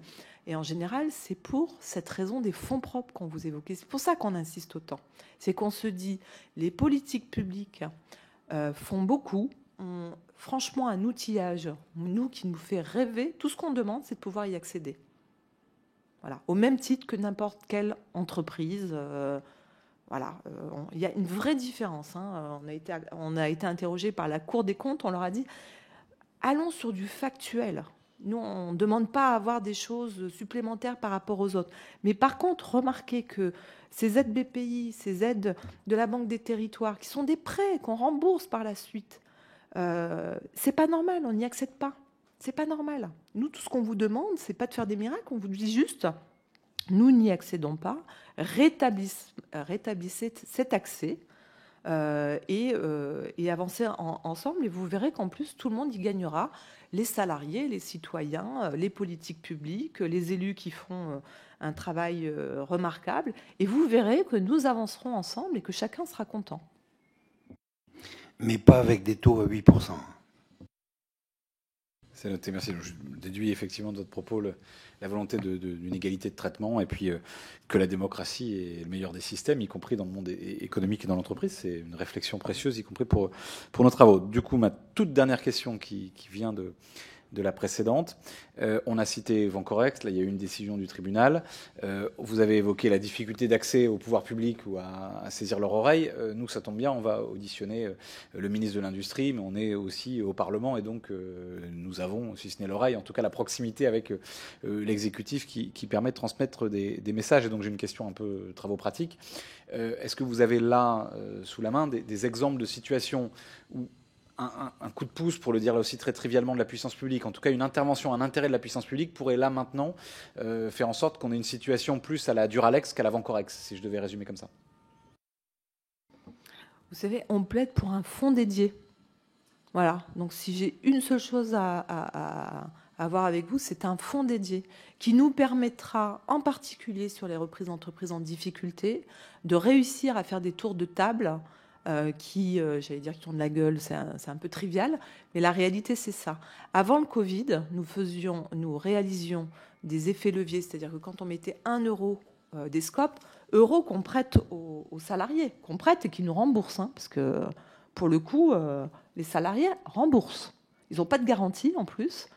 Et en général, c'est pour cette raison des fonds propres qu'on vous évoquait. C'est pour ça qu'on insiste autant. C'est qu'on se dit, les politiques publiques font beaucoup, ont franchement un outillage, nous, qui nous fait rêver. Tout ce qu'on demande, c'est de pouvoir y accéder. Voilà. Au même titre que n'importe quelle entreprise. Voilà, il y a une vraie différence. Hein. On a été interrogé par la Cour des comptes, on leur a dit allons sur du factuel. Nous, on ne demande pas à avoir des choses supplémentaires par rapport aux autres. Mais par contre, remarquez que ces aides BPI, ces aides de la Banque des Territoires, qui sont des prêts qu'on rembourse par la suite, c'est pas normal, on n'y accède pas. C'est pas normal. Nous, tout ce qu'on vous demande, c'est pas de faire des miracles, on vous dit juste nous n'y accédons pas, rétablissez cet accès et avancez ensemble. Et vous verrez qu'en plus, tout le monde y gagnera. Les salariés, les citoyens, les politiques publiques, les élus qui font un travail remarquable. Et vous verrez que nous avancerons ensemble et que chacun sera content. Mais pas avec des taux à 8%. C'est noté, merci. Je déduis effectivement de votre propos la volonté d'une égalité de traitement et puis que la démocratie est le meilleur des systèmes, y compris dans le monde économique et dans l'entreprise. C'est une réflexion précieuse, y compris pour nos travaux. Du coup, ma toute dernière question qui vient de la précédente. On a cité Vencorex, là il y a eu une décision du tribunal. Vous avez évoqué la difficulté d'accès au pouvoir public ou à saisir leur oreille. Nous, ça tombe bien, on va auditionner le ministre de l'Industrie, mais on est aussi au Parlement et donc nous avons, si ce n'est l'oreille, en tout cas la proximité avec l'exécutif qui permet de transmettre des messages. Et donc j'ai une question un peu travaux pratiques. Est-ce que vous avez là, sous la main, des exemples de situations où un coup de pouce, pour le dire là aussi très trivialement, de la puissance publique, en tout cas une intervention, un intérêt de la puissance publique pourrait là maintenant faire en sorte qu'on ait une situation plus à la Duralex qu'à la Vencorex, si je devais résumer comme ça. Vous savez, on plaide pour un fonds dédié. Voilà, donc si j'ai une seule chose à voir avec vous, c'est un fonds dédié qui nous permettra, en particulier sur les reprises d'entreprises en difficulté, de réussir à faire des tours de table j'allais dire, qui ont de la gueule, c'est un peu trivial, mais la réalité, c'est ça. Avant le Covid, nous réalisions des effets leviers, c'est-à-dire que quand on mettait 1 euro des scopes, euros qu'on prête aux salariés, qu'on prête et qui nous remboursent, hein, parce que, pour le coup, les salariés remboursent. Ils n'ont pas de garantie, en plus,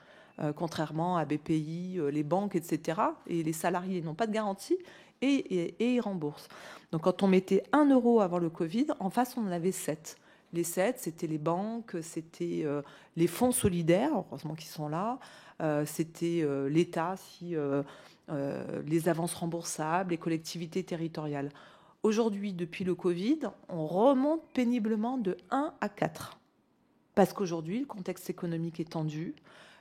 contrairement à BPI, les banques, etc. Et les salariés n'ont pas de garantie et ils remboursent. Donc, quand on mettait 1 euro avant le Covid, en face, on en avait 7. Les 7, c'était les banques, c'était les fonds solidaires, heureusement qu'ils sont là, c'était l'État, les avances remboursables, les collectivités territoriales. Aujourd'hui, depuis le Covid, on remonte péniblement de 1 à 4. Parce qu'aujourd'hui, le contexte économique est tendu.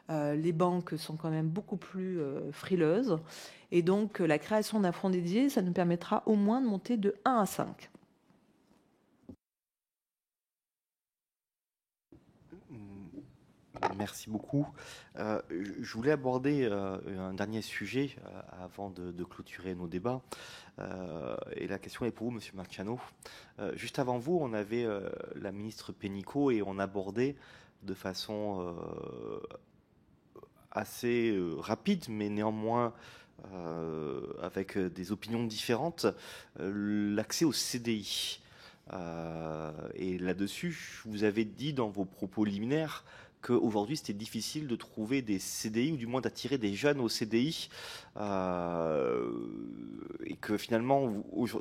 Les banques sont quand même beaucoup plus frileuses. Et donc, la création d'un fonds dédié, ça nous permettra au moins de monter de 1 à 5. Merci beaucoup. Je voulais aborder un dernier sujet avant de clôturer nos débats. Et la question est pour vous, Monsieur Marciano. Juste avant vous, on avait la ministre Pénicaud et on abordait de façon assez rapide, mais néanmoins avec des opinions différentes, l'accès au CDI. Et là-dessus, vous avez dit dans vos propos liminaires qu'aujourd'hui, c'était difficile de trouver des CDI, ou du moins d'attirer des jeunes au CDI, et que finalement,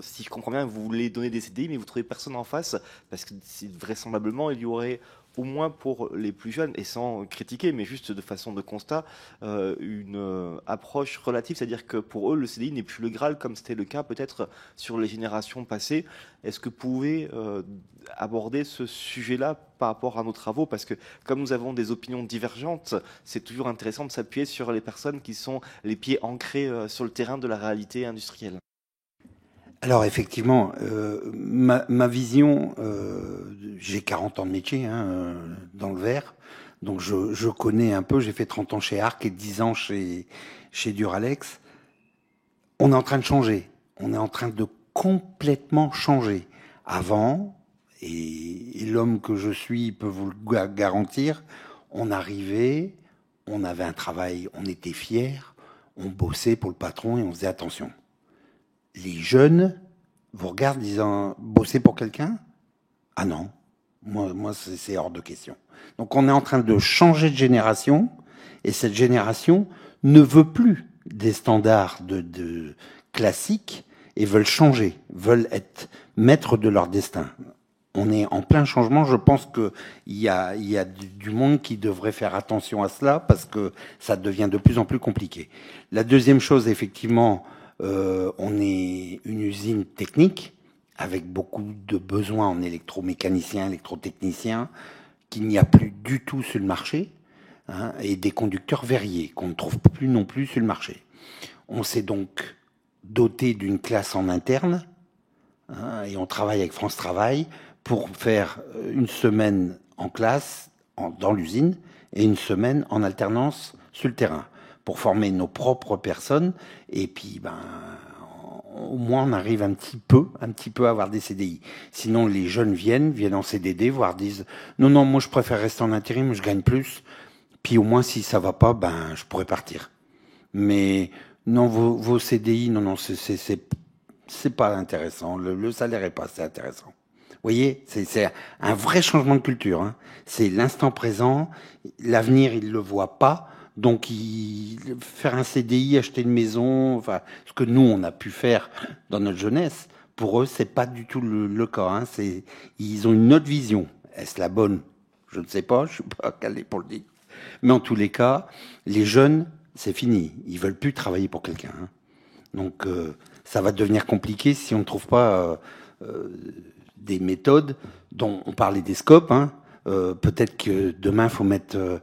si je comprends bien, vous voulez donner des CDI, mais vous ne trouvez personne en face, parce que vraisemblablement, il y aurait au moins pour les plus jeunes, et sans critiquer, mais juste de façon de constat, une approche relative, c'est-à-dire que pour eux, le CDI n'est plus le Graal, comme c'était le cas peut-être sur les générations passées. Est-ce que vous pouvez aborder ce sujet-là par rapport à nos travaux? Parce que comme nous avons des opinions divergentes, c'est toujours intéressant de s'appuyer sur les personnes qui sont les pieds ancrés sur le terrain de la réalité industrielle. Alors effectivement, ma vision, j'ai 40 ans de métier dans le verre, donc je connais un peu, j'ai fait 30 ans chez Arc et 10 ans chez Duralex. On est en train de changer, on est en train de complètement changer. Avant, Et l'homme que je suis peut vous le garantir. On arrivait, on avait un travail, on était fiers, on bossait pour le patron et on faisait attention. Les jeunes vous regardent disant « bosser pour quelqu'un ?» Ah non, moi c'est hors de question. Donc on est en train de changer de génération et cette génération ne veut plus des standards de classiques et veulent changer, veulent être maîtres de leur destin. On est en plein changement. Je pense qu'il y a du monde qui devrait faire attention à cela parce que ça devient de plus en plus compliqué. La deuxième chose, effectivement, on est une usine technique avec beaucoup de besoins en électromécaniciens, électrotechniciens, qu'il n'y a plus du tout sur le marché, hein, et des conducteurs verriers qu'on ne trouve plus non plus sur le marché. On s'est donc doté d'une classe en interne, hein, et on travaille avec France Travail pour faire une semaine en classe dans l'usine et une semaine en alternance sur le terrain pour former nos propres personnes. Et puis, au moins, on arrive un petit peu à avoir des CDI. Sinon, les jeunes viennent en CDD, voire disent non, moi, je préfère rester en intérim, je gagne plus. Puis au moins, si ça va pas, je pourrais partir. Mais non, vos CDI, non, c'est pas intéressant. Le salaire est pas assez intéressant. Vous voyez, c'est un vrai changement de culture, hein. C'est l'instant présent. L'avenir, il le voit pas. Donc, faire un CDI, acheter une maison, enfin, ce que nous, on a pu faire dans notre jeunesse, pour eux, c'est pas du tout le cas, hein. Ils ont une autre vision. Est-ce la bonne? Je ne sais pas, je suis pas calé pour le dire. Mais en tous les cas, les jeunes, c'est fini. Ils veulent plus travailler pour quelqu'un, hein. Donc, ça va devenir compliqué si on ne trouve pas des méthodes dont on parlait des scopes, hein. Peut-être que demain, il faut mettre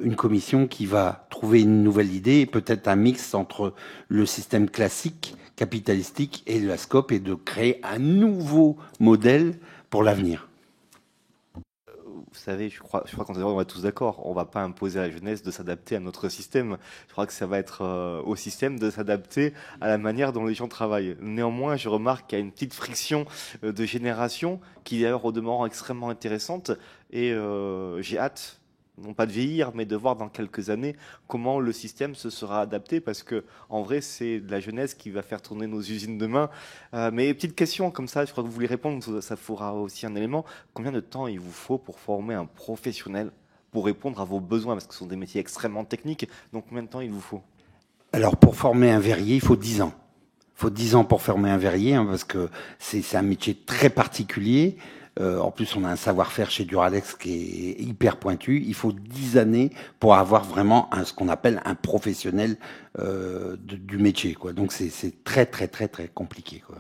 une commission qui va trouver une nouvelle idée et peut-être un mix entre le système classique, capitalistique et la scope et de créer un nouveau modèle pour l'avenir. Vous savez, je crois qu'on va tous d'accord. On va pas imposer à la jeunesse de s'adapter à notre système. Je crois que ça va être au système de s'adapter à la manière dont les gens travaillent. Néanmoins, je remarque qu'il y a une petite friction de génération qui d'ailleurs au demeurant extrêmement intéressante. Et j'ai hâte, non pas de vieillir, mais de voir dans quelques années comment le système se sera adapté, parce que en vrai, c'est de la jeunesse qui va faire tourner nos usines demain. Mais petite question comme ça, je crois que vous voulez répondre, ça fera aussi un élément. Combien de temps il vous faut pour former un professionnel pour répondre à vos besoins, parce que ce sont des métiers extrêmement techniques, donc combien de temps il vous faut? Alors, pour former un verrier, il faut 10 ans. Il faut 10 ans pour former un verrier, hein, parce que c'est un métier très particulier. En plus, on a un savoir-faire chez Duralex qui est hyper pointu. Il faut 10 années pour avoir vraiment ce qu'on appelle un professionnel du métier, quoi. Donc, c'est très, très, très, très compliqué, quoi.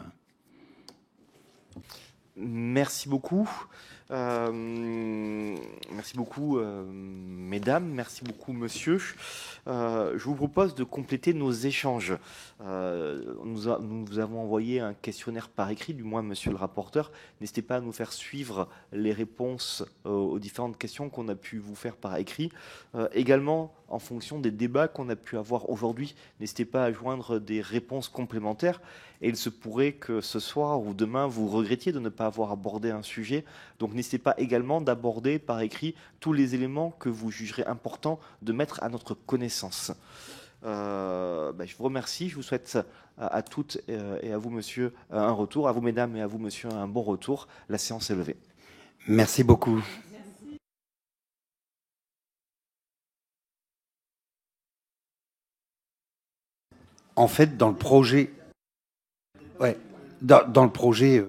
Merci beaucoup. Merci beaucoup, mesdames. Merci beaucoup, monsieur. Je vous propose de compléter nos échanges. Nous avons envoyé un questionnaire par écrit, du moins, monsieur le rapporteur. N'hésitez pas à nous faire suivre les réponses aux différentes questions qu'on a pu vous faire par écrit. Également, en fonction des débats qu'on a pu avoir aujourd'hui, n'hésitez pas à joindre des réponses complémentaires. Et il se pourrait que ce soir ou demain, vous regrettiez de ne pas avoir abordé un sujet. Donc n'hésitez pas également d'aborder par écrit tous les éléments que vous jugerez importants de mettre à notre connaissance. Je vous remercie. Je vous souhaite à toutes et à vous, monsieur, un retour. À vous, mesdames, et à vous, monsieur, un bon retour. La séance est levée. Merci beaucoup. En fait, dans le projet... Ouais, dans le projet...